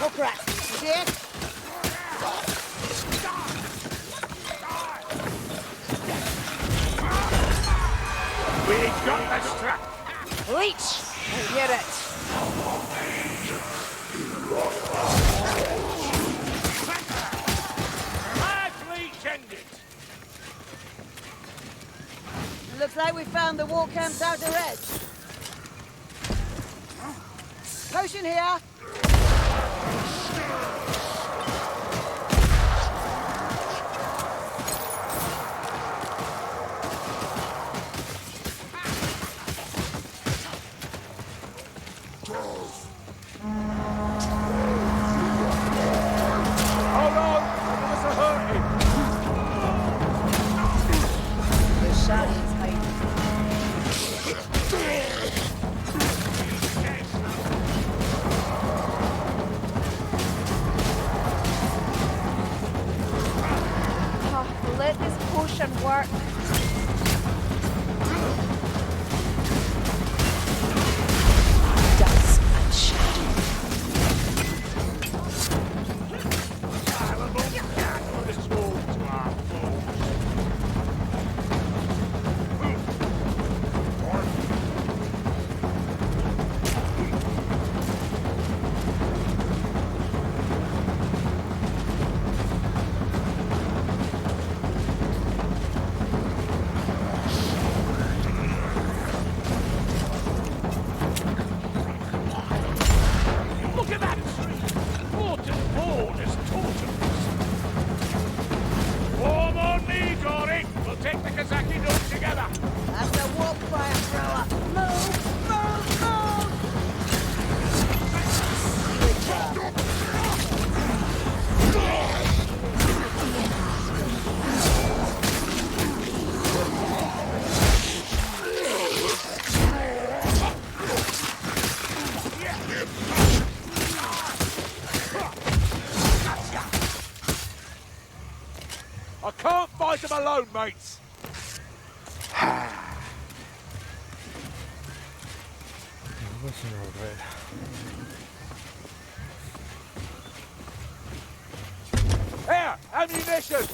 Look rat. See it? We got the strap. Leech! I hear it. Hard leech ended. Looks like we found the war camp's outer edge. Potion here. Hold on. There's a hurting. The shadows hide. Oh, let this potion work. Dusk and shadow. Look at that tree! Water's poured as torturous. Form on me, Dory! We'll take the Kazaki dome together! That's the warp fire thrower. Move! Move! Move! I can't fight them alone, mates! What's in all red? Here! Ammunition!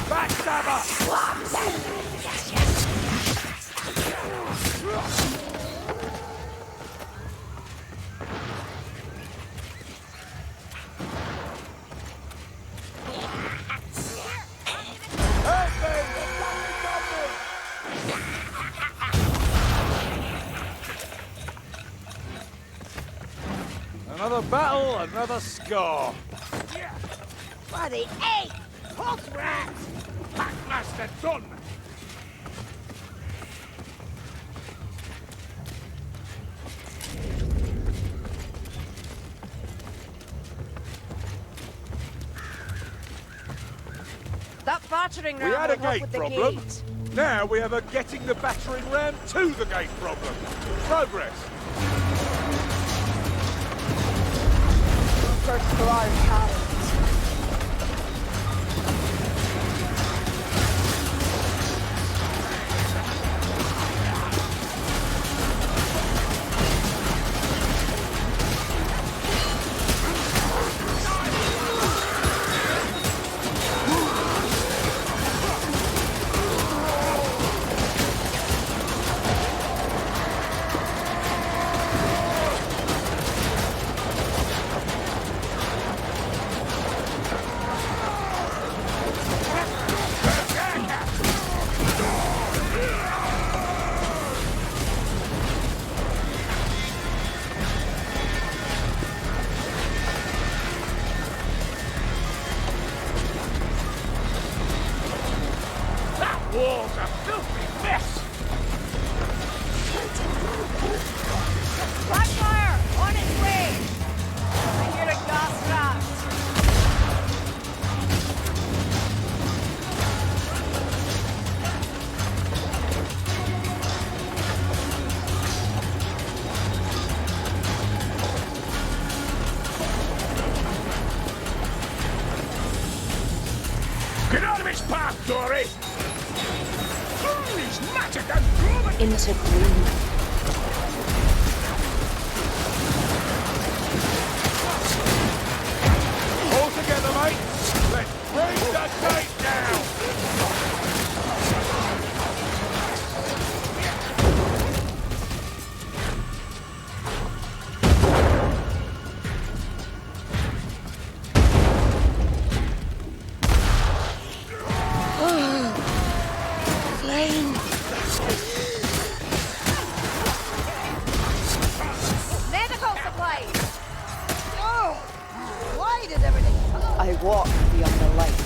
Backstabber! Another battle, another scar. By the eight! Hot rat! Packmaster done! That battering ram We had a will help gate with the problem. gate. Now we have a getting the battering ram to the gate problem. Progress. First for our cannons. Wall's a filthy mess! Blackfire! On its way! I hear a gas rat. Get out of his path, Dory! He's magic and good! Into gloom. All together, mate! Let's bring the gate down! Medical supplies! Oh! Why did everything... I walk beyond the light.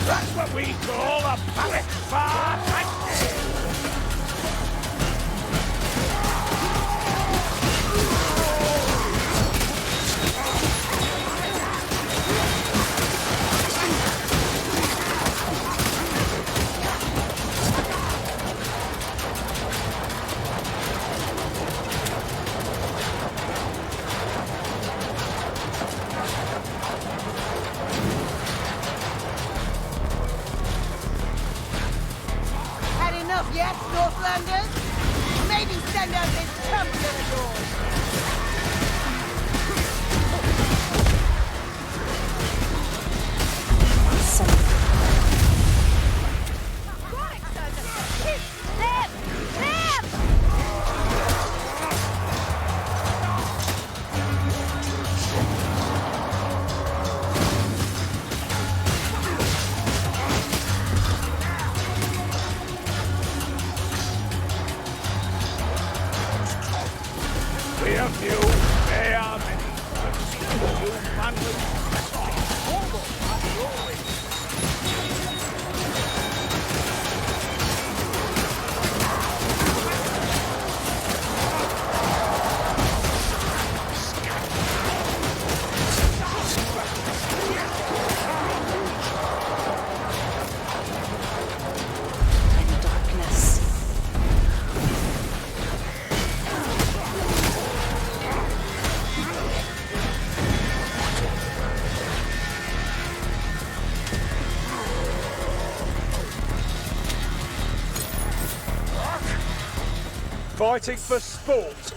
That's what we call a pallet bar tank! Had enough yet, Northlanders? Maybe send out this champion of yours. We are few, they are many, but still you manly almost glory. In darkness. Fighting for sport?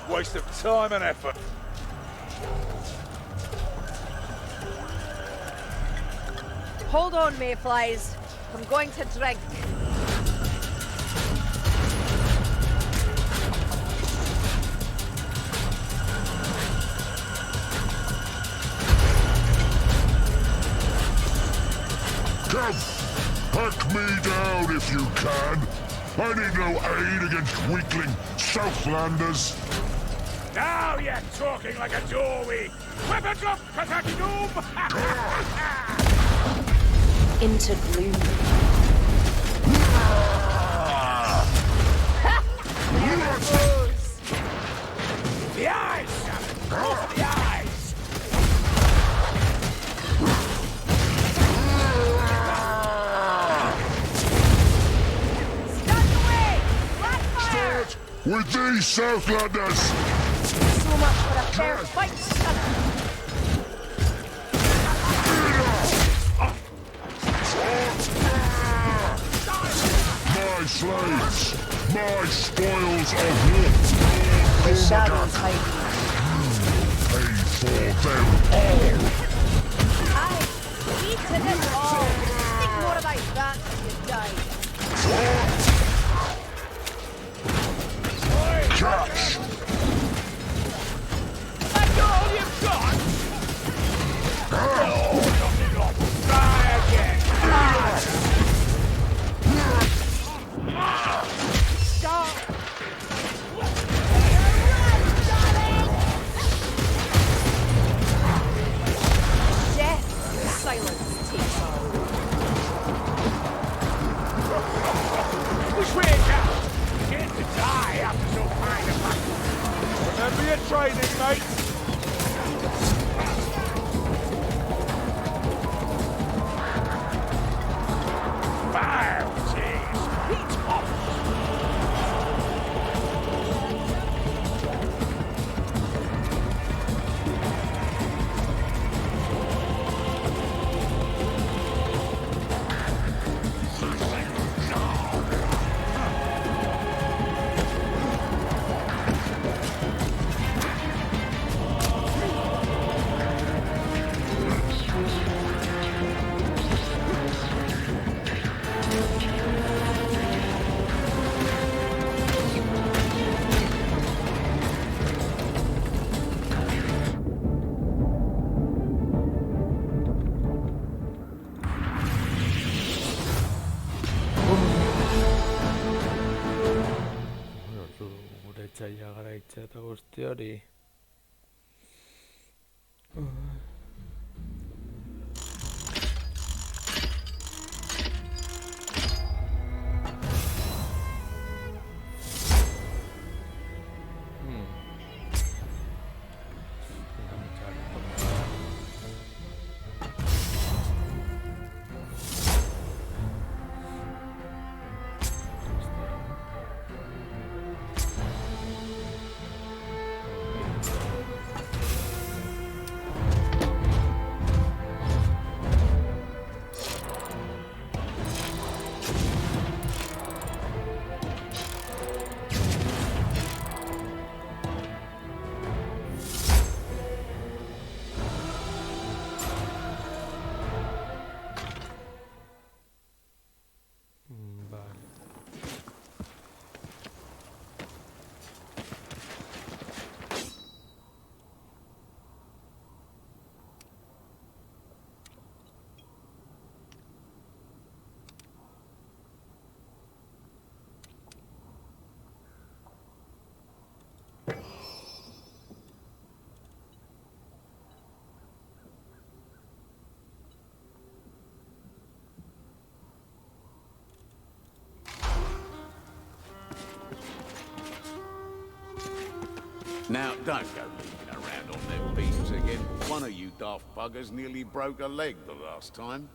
Waste of time and effort. Hold on, mayflies. I'm going to drink. Come! Hack me down if you can! I need no aid against weakling Southlanders! Now you're talking like a doorway. Weapons up, Kazaki Doom! Into gloom. The eyes, Sam! Go for the eyes! Stand away! Blackfire! With these Southlanders! So much for a fair fight, son. My slaves! My spoils of war! The shadows hide Pay for them all! Aye, eaten it all. Think more about that when you die. Catch! That's all you've got? Try again! Stop! Remember your training, mate. Zaila garaitzea eta guzti hori. Now, don't go leaving around on them beams again. One of you daft buggers nearly broke a leg the last time.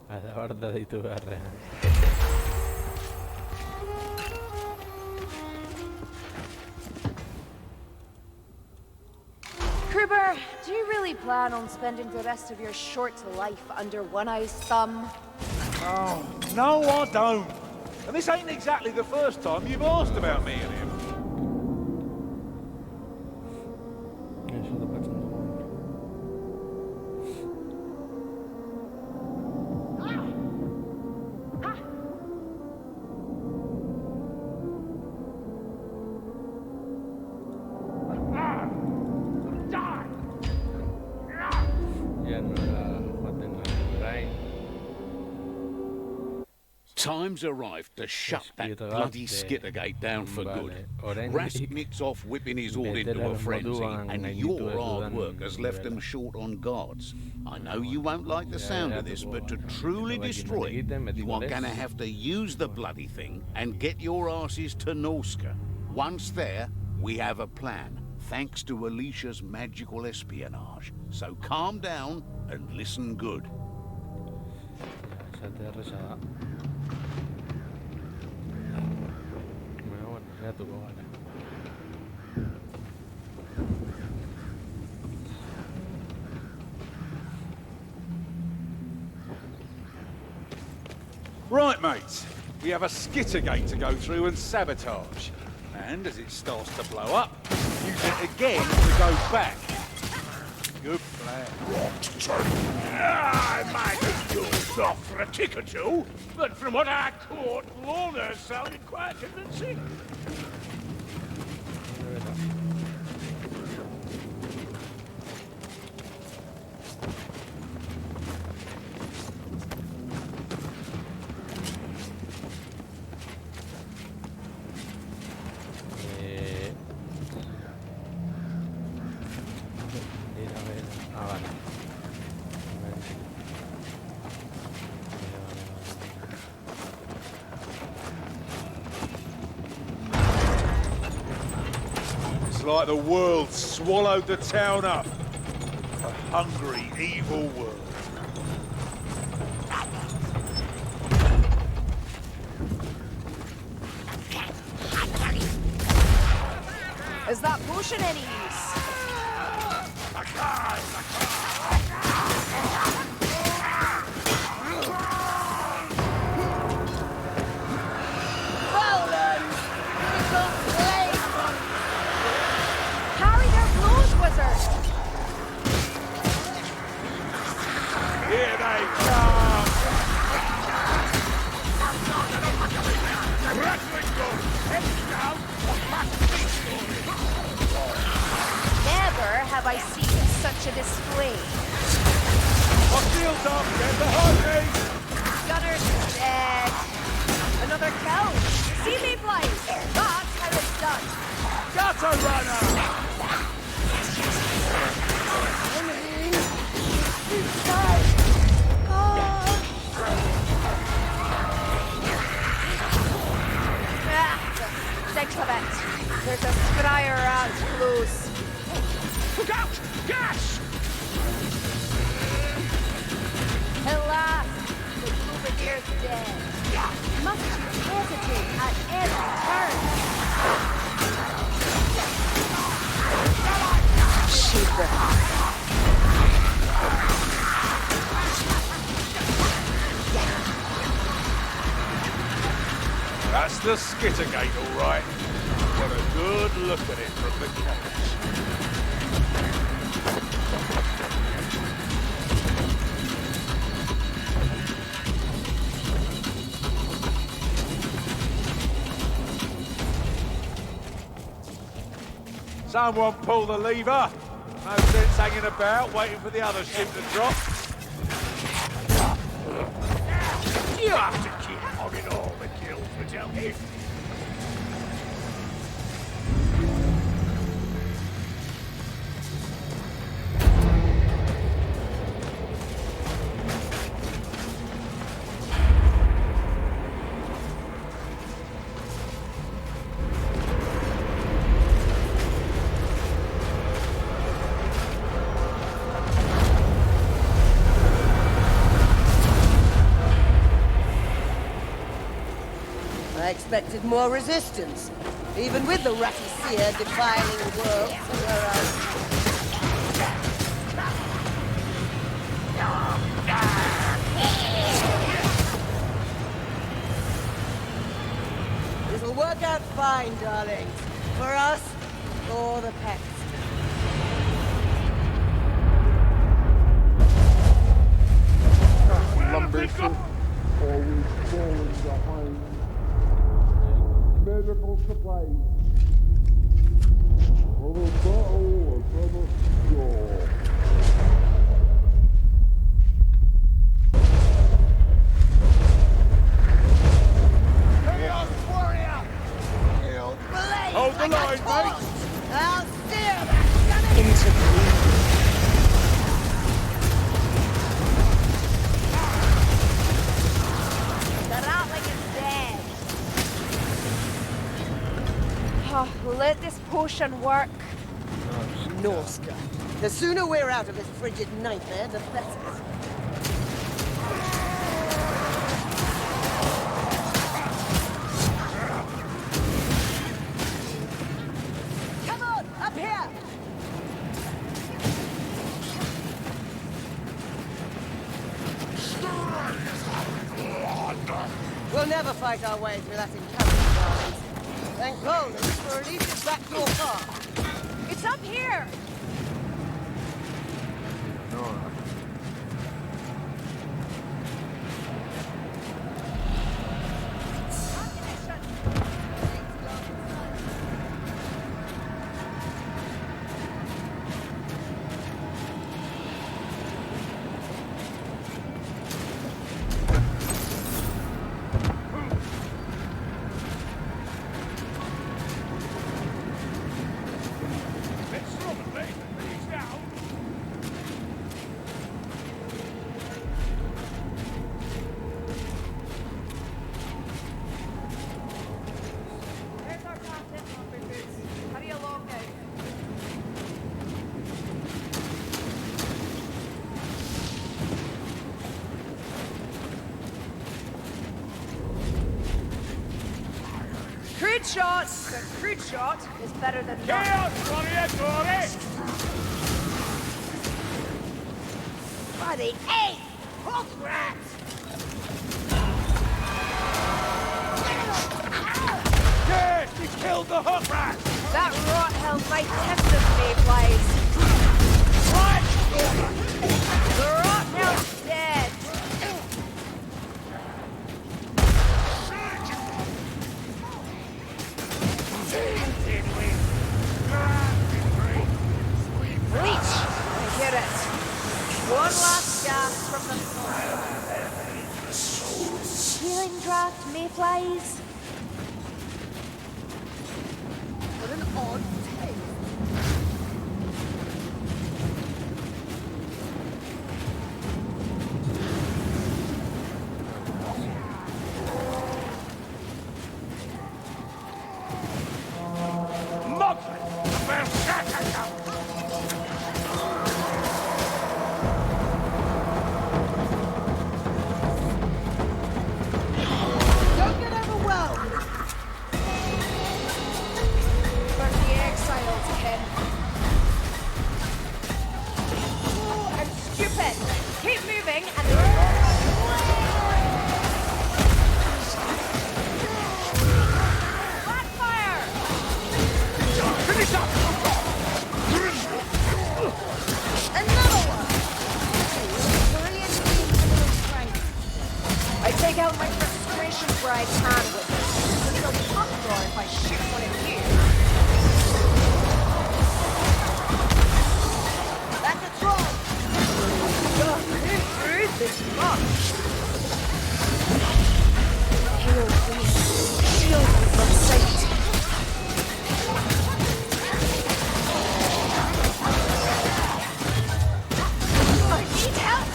Adabarda ditu beharrean. Kruber, do you really plan on spending the rest of your short life under One-Eye's thumb? Oh, no, I don't. And this ain't exactly the first time you've asked about me and him. Time's arrived to shut that bloody Skittergate down for good. Rasknit's off whipping his horde into a frenzy, and your hard work has left them short on guards. I know you won't like the sound of this, but to truly destroy it, you are gonna have to use the bloody thing and get your asses to Norska. Once there, we have a plan, thanks to Alicia's magical espionage. So calm down and listen good. Right, mates. We have a Skittergate to go through and sabotage. And as it starts to blow up, use it again to go back. Good I might have dozed off for a tick or two, but from what I caught, Lorna sounded quite convincing. It's like the world swallowed the town up. A hungry, evil world. Is that potion any use? Harry, their blows, wizard! Here they come! Rattling gun! Heads down! Never have I seen such a display. My shields up! Get behind me! Gunner's dead. Another kill. See me, Blaze? That's how it's done. Gutter runner! Think of it. There's a scryer rat close. Look out! Gas! Alas, the Bluebird dead. Must you hesitate at every turn? Sheeper. That's the Skittergate, all right. Got a good look at it from the couch. Someone pull the lever. No sense hanging about, waiting for the other ship to drop. You have to keep hogging all the kills for Delhi. I expected more resistance, even with the ratty seer defiling the world somewhere else. This'll work out fine, darlings. For us, or the pets. Lumberson, always falling behind. Medical supplies. For the battle of Plymouth Shore. Chaos warrior! Hold the line, mate! I'll steer that gunning into The Ratling is dead. Oh, let this potion work. Norska. The sooner we're out of this frigid nightmare, the better. Come on, up here! We'll never fight our way through that encampment, darlings. Thank goodness, for at least it's back door far. It's up here. no. Crude shot! The crude shot is better than none. Chaos Warrior Glory! By the eight! Hook rat! Yes, we killed the hook rat! That rot hell might tempt us, mayflies. What? The rot hell's dead. Reach! I hear it. One last gasp from the healing draft, mayflies. What an odd taste. Don't get overwhelmed! Burn the exiles, Ken. Oh, I'm stupid. Keep moving and Blackfire! Finish up! Another one! Brilliant strength. I take out my frustration where I can with it. It'll be uproar if I shoot one of you. That's a troll! Ugh, who threw this much? Hail, please. Shield me from sight. I need help!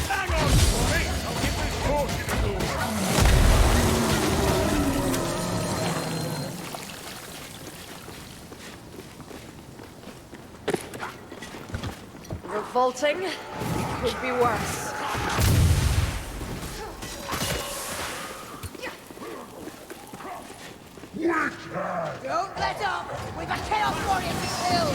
Hang on, Glory! I'll give this torch a go. Revolting could be worse. Don't let up! We've a Chaos Warrior to kill!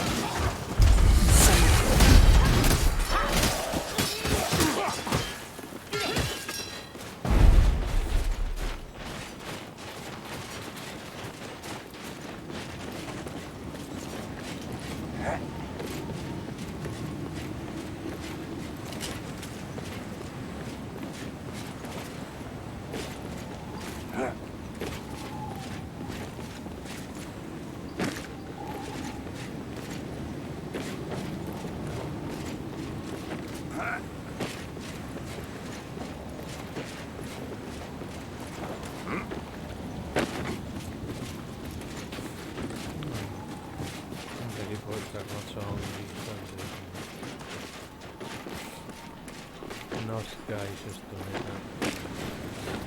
Vedi poi sta cosa no sky se sto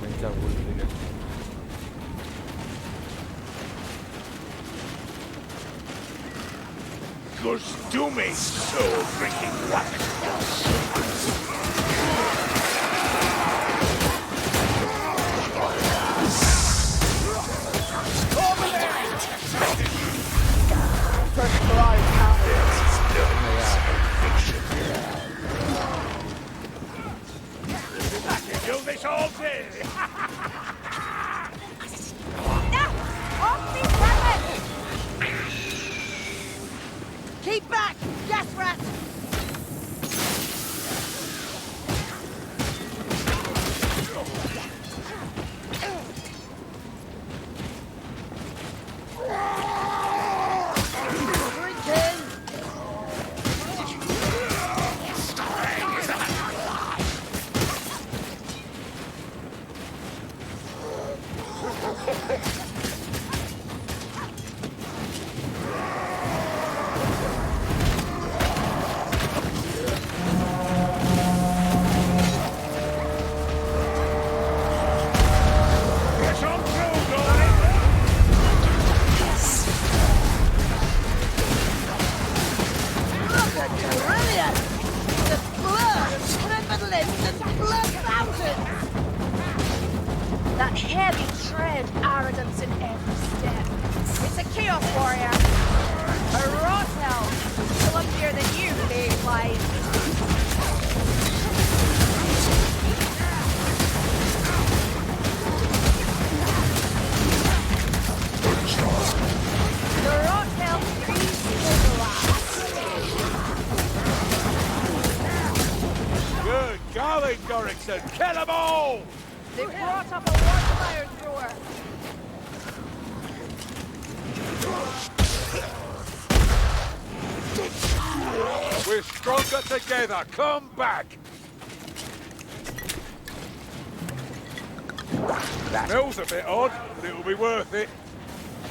mezza vuol Gustumi, soul-drinking what? First blood counts. I can do this all day! Off me, weapon! Keep back! Gas rat! heavy tread, arrogance in every step. It's a Chaos Warrior. A rot elf. Still uglier than you, Mayflies. The rot elf breathes Good going, Gorrickson. Kill them all! They brought up a wildfire thrower. We're stronger together. Come back. Smells a bit odd, but it'll be worth it.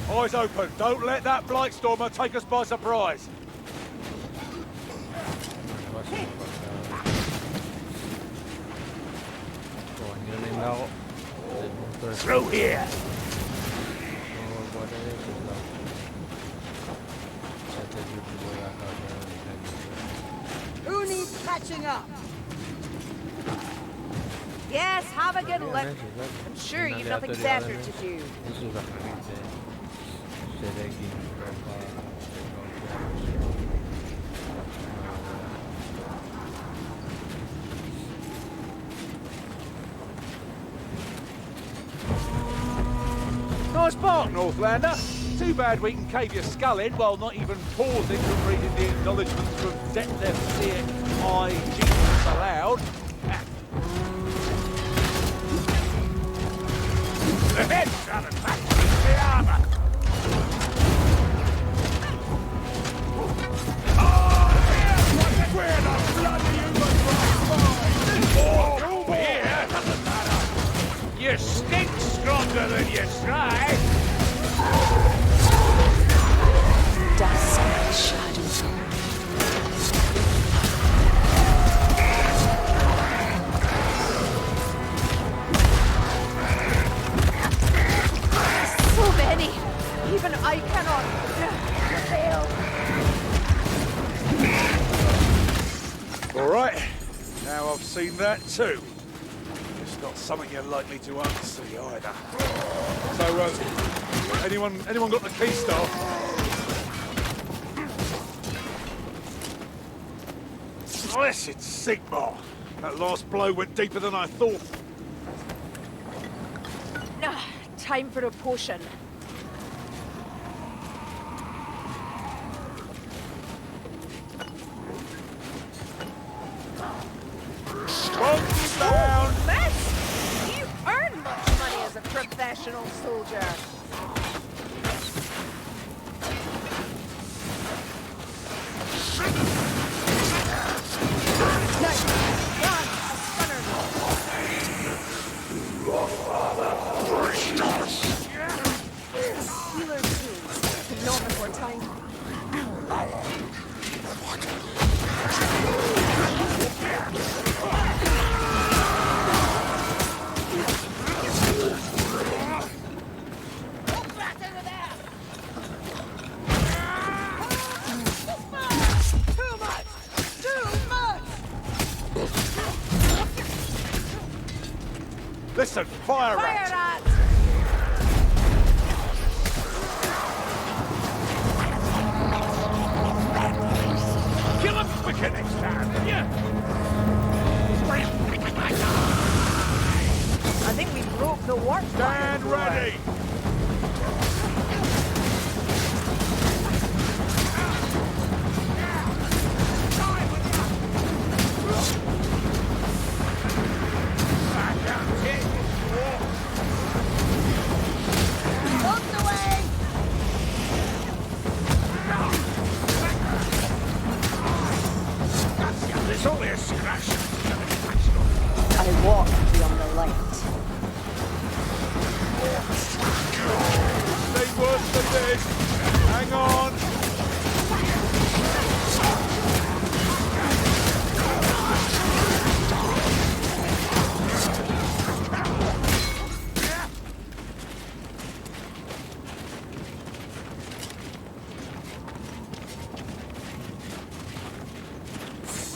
Eyes open. Don't let that Blightstormer take us by surprise. Through here. Who needs catching up? Yes, have a good look. I'm sure you've nothing better to do. Nice bark, Northlander. Too bad we can cave your skull in while not even pausing from reading the acknowledgements from Detlef I. Jesus aloud. The head shot and back the armor. Where the bloody human right? Over here doesn't matter. You stink stronger than you try. Dusk and shadow. So many. Even I cannot fail. All right. Now I've seen that too. It's not something you're likely to unsee either. So, anyone got the key staff? Blessed Sigmar! That last blow went deeper than I thought. Time for a potion. Smoke's down! Miss! You earn much money as a professional soldier. Nice. Run, a stunner. Healer too. Not before time. Listen, fire Fire rat! rat! Kill him quicker next time, will ya? I think we broke the warp. Stand ready! It's only a scratch. I walk beyond the light. Stay worse than this! Hang on!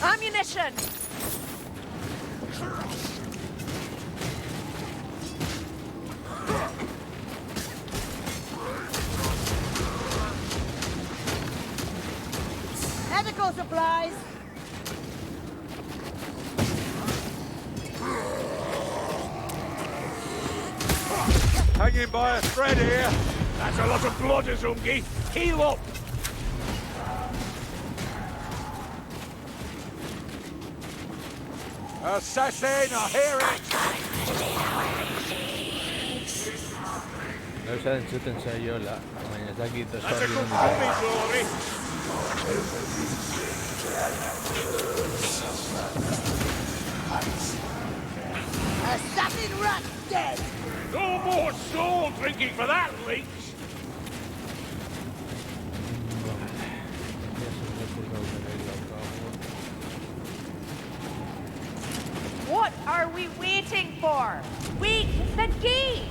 Ammunition! more supplies. Hanging by a thread here. That's a lot of blood, Azungi. Heal up. Assassin, I hear it. No saben si pensé yo la Miyazaki to That's a good movie, Glory. Assassin rat dead. No more soul drinking for that, leech. What are we waiting for? Wait the gate!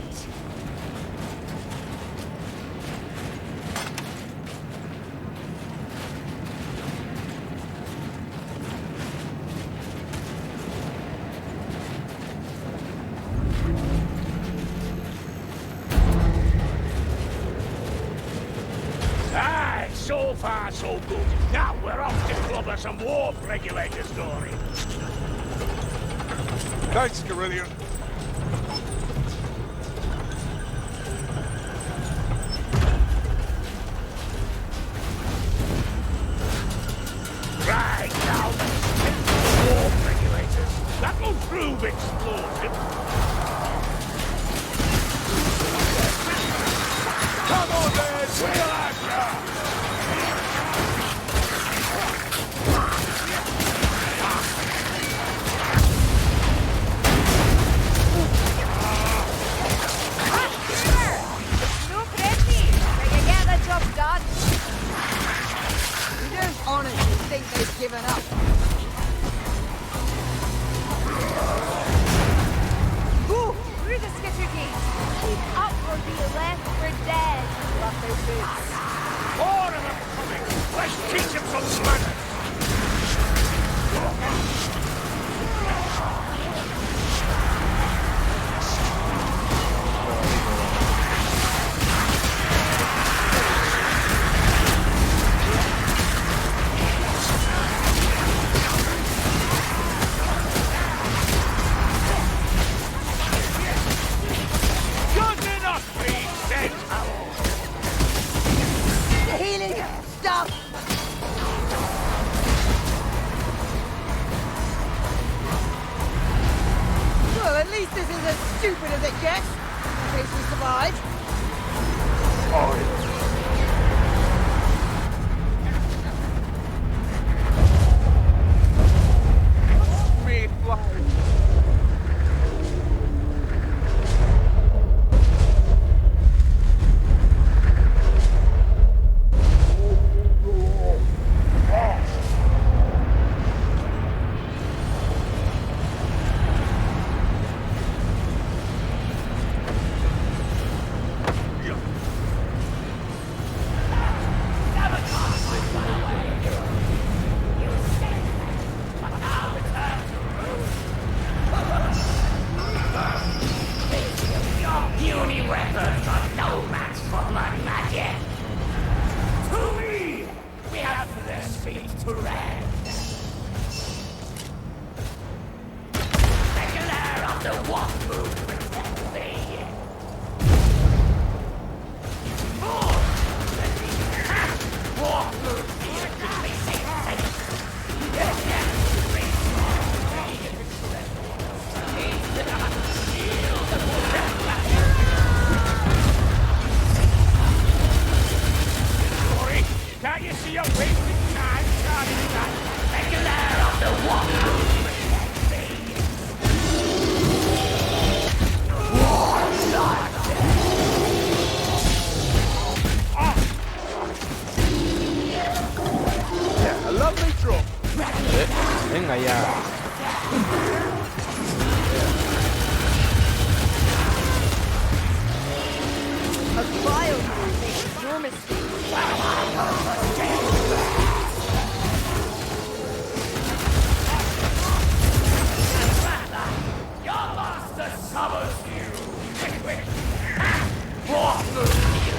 Aye, so far so good. Now we're off to clobber some warp regulators, Glory. Thanks, Carillion. Right, now let's take the warp regulators. That'll prove explosive. Come on, then. We'll have ya. No pressy! Can you get the job done? You don't honestly think they've given up. Ooh, through the skitter gate. Keep up or be left for dead. Love their boots. More of them coming. Let's teach them some manners. Good enough, please, Centaur. The healing stuff. Well, at least this is as stupid as it gets. In case we survive. Me fly. Puny weapons are no match for my magic. To me, we have their feet to rest. Regular of the walk move protect me. Walk move here to be Glory, can't you see you're wasting time charging that? regular of the walk move protect me. Yeah, a lovely drop. Venga ya. A vile move makes no mistake. Your master summons you. Quick, quick. Walk move you.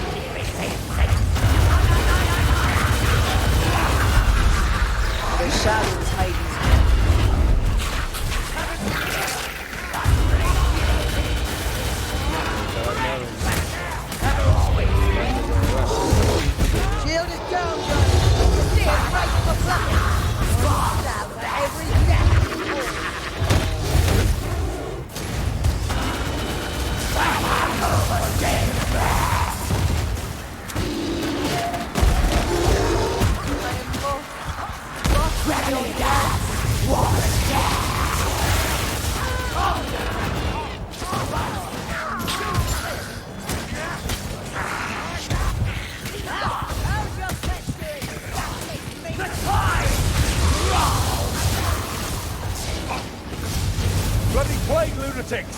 plague lunatics!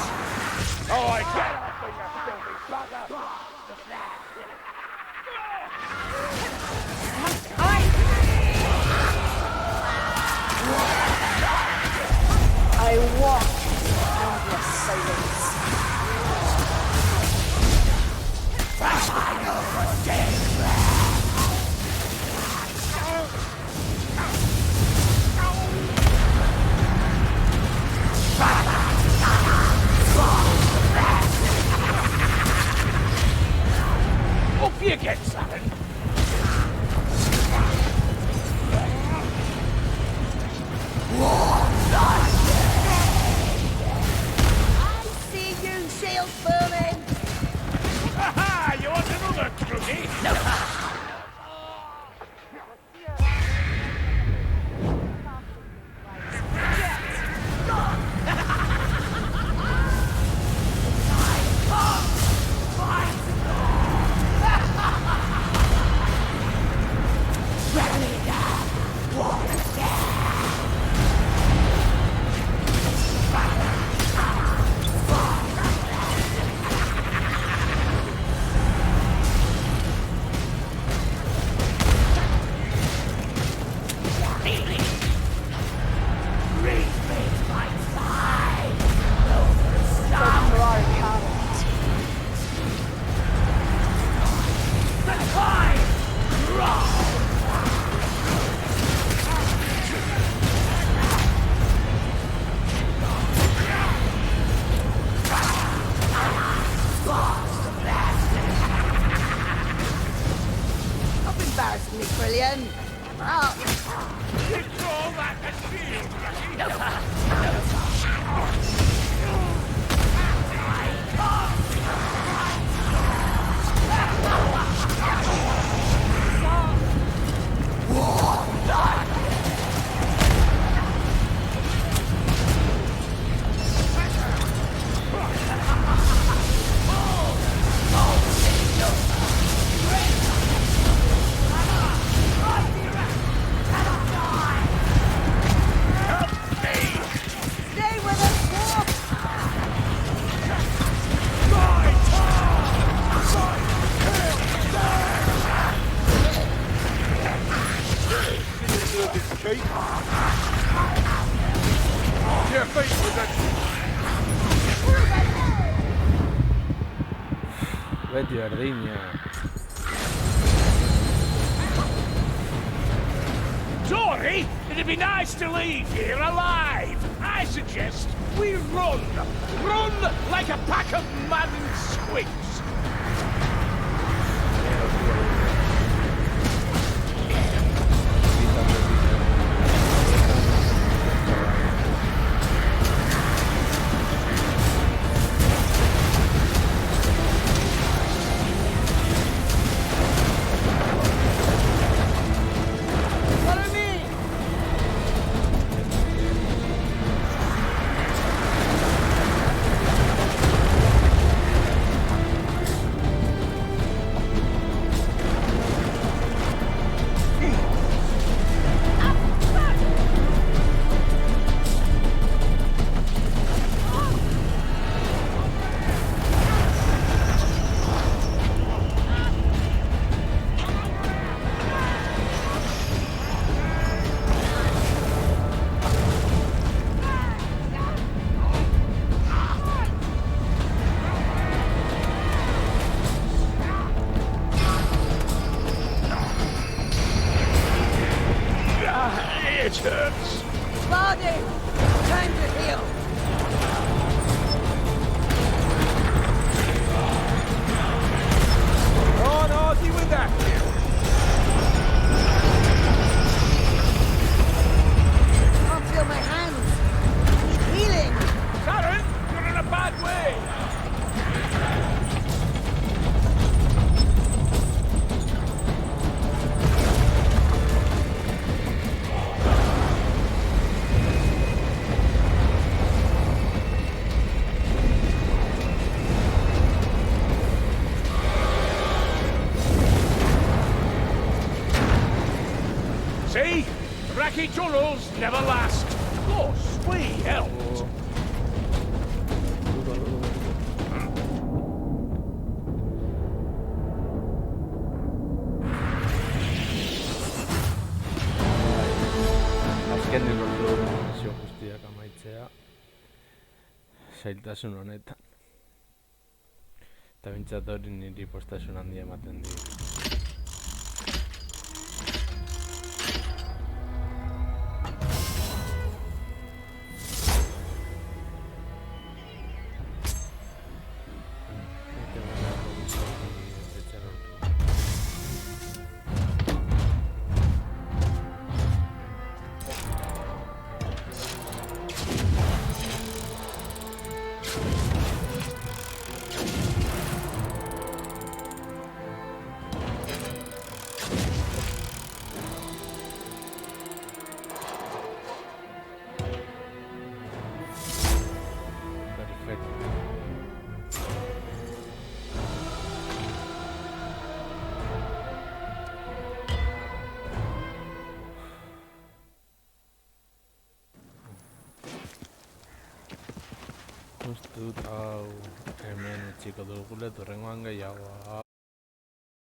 Oh, I get off with you filthy bugger! I walk in endless silence. Off you get, son! I see you, shield burning! Aha! You want another cookie? Stop embarrassing me, Brilliant. Oh, It's all that a shield, stay with us, Wolf! Your feet with that. Betty Ardiña. Dory, it'd be nice to leave here alive. I suggest we run. Run like a pack of maddened squids. Follow me! It hurts. Bardi! Time to heal! On, Artie, with that. Can't feel my hands! Need healing! Karen, you're in a bad way. See? Racky tunnels never last. Of course, we helped. ibiltzea zailtasun honetan. Eta bintzat hori niri postasun handia ematen dira. Uste dut hau hemen utziko dugula, turrengoan gehiagoa.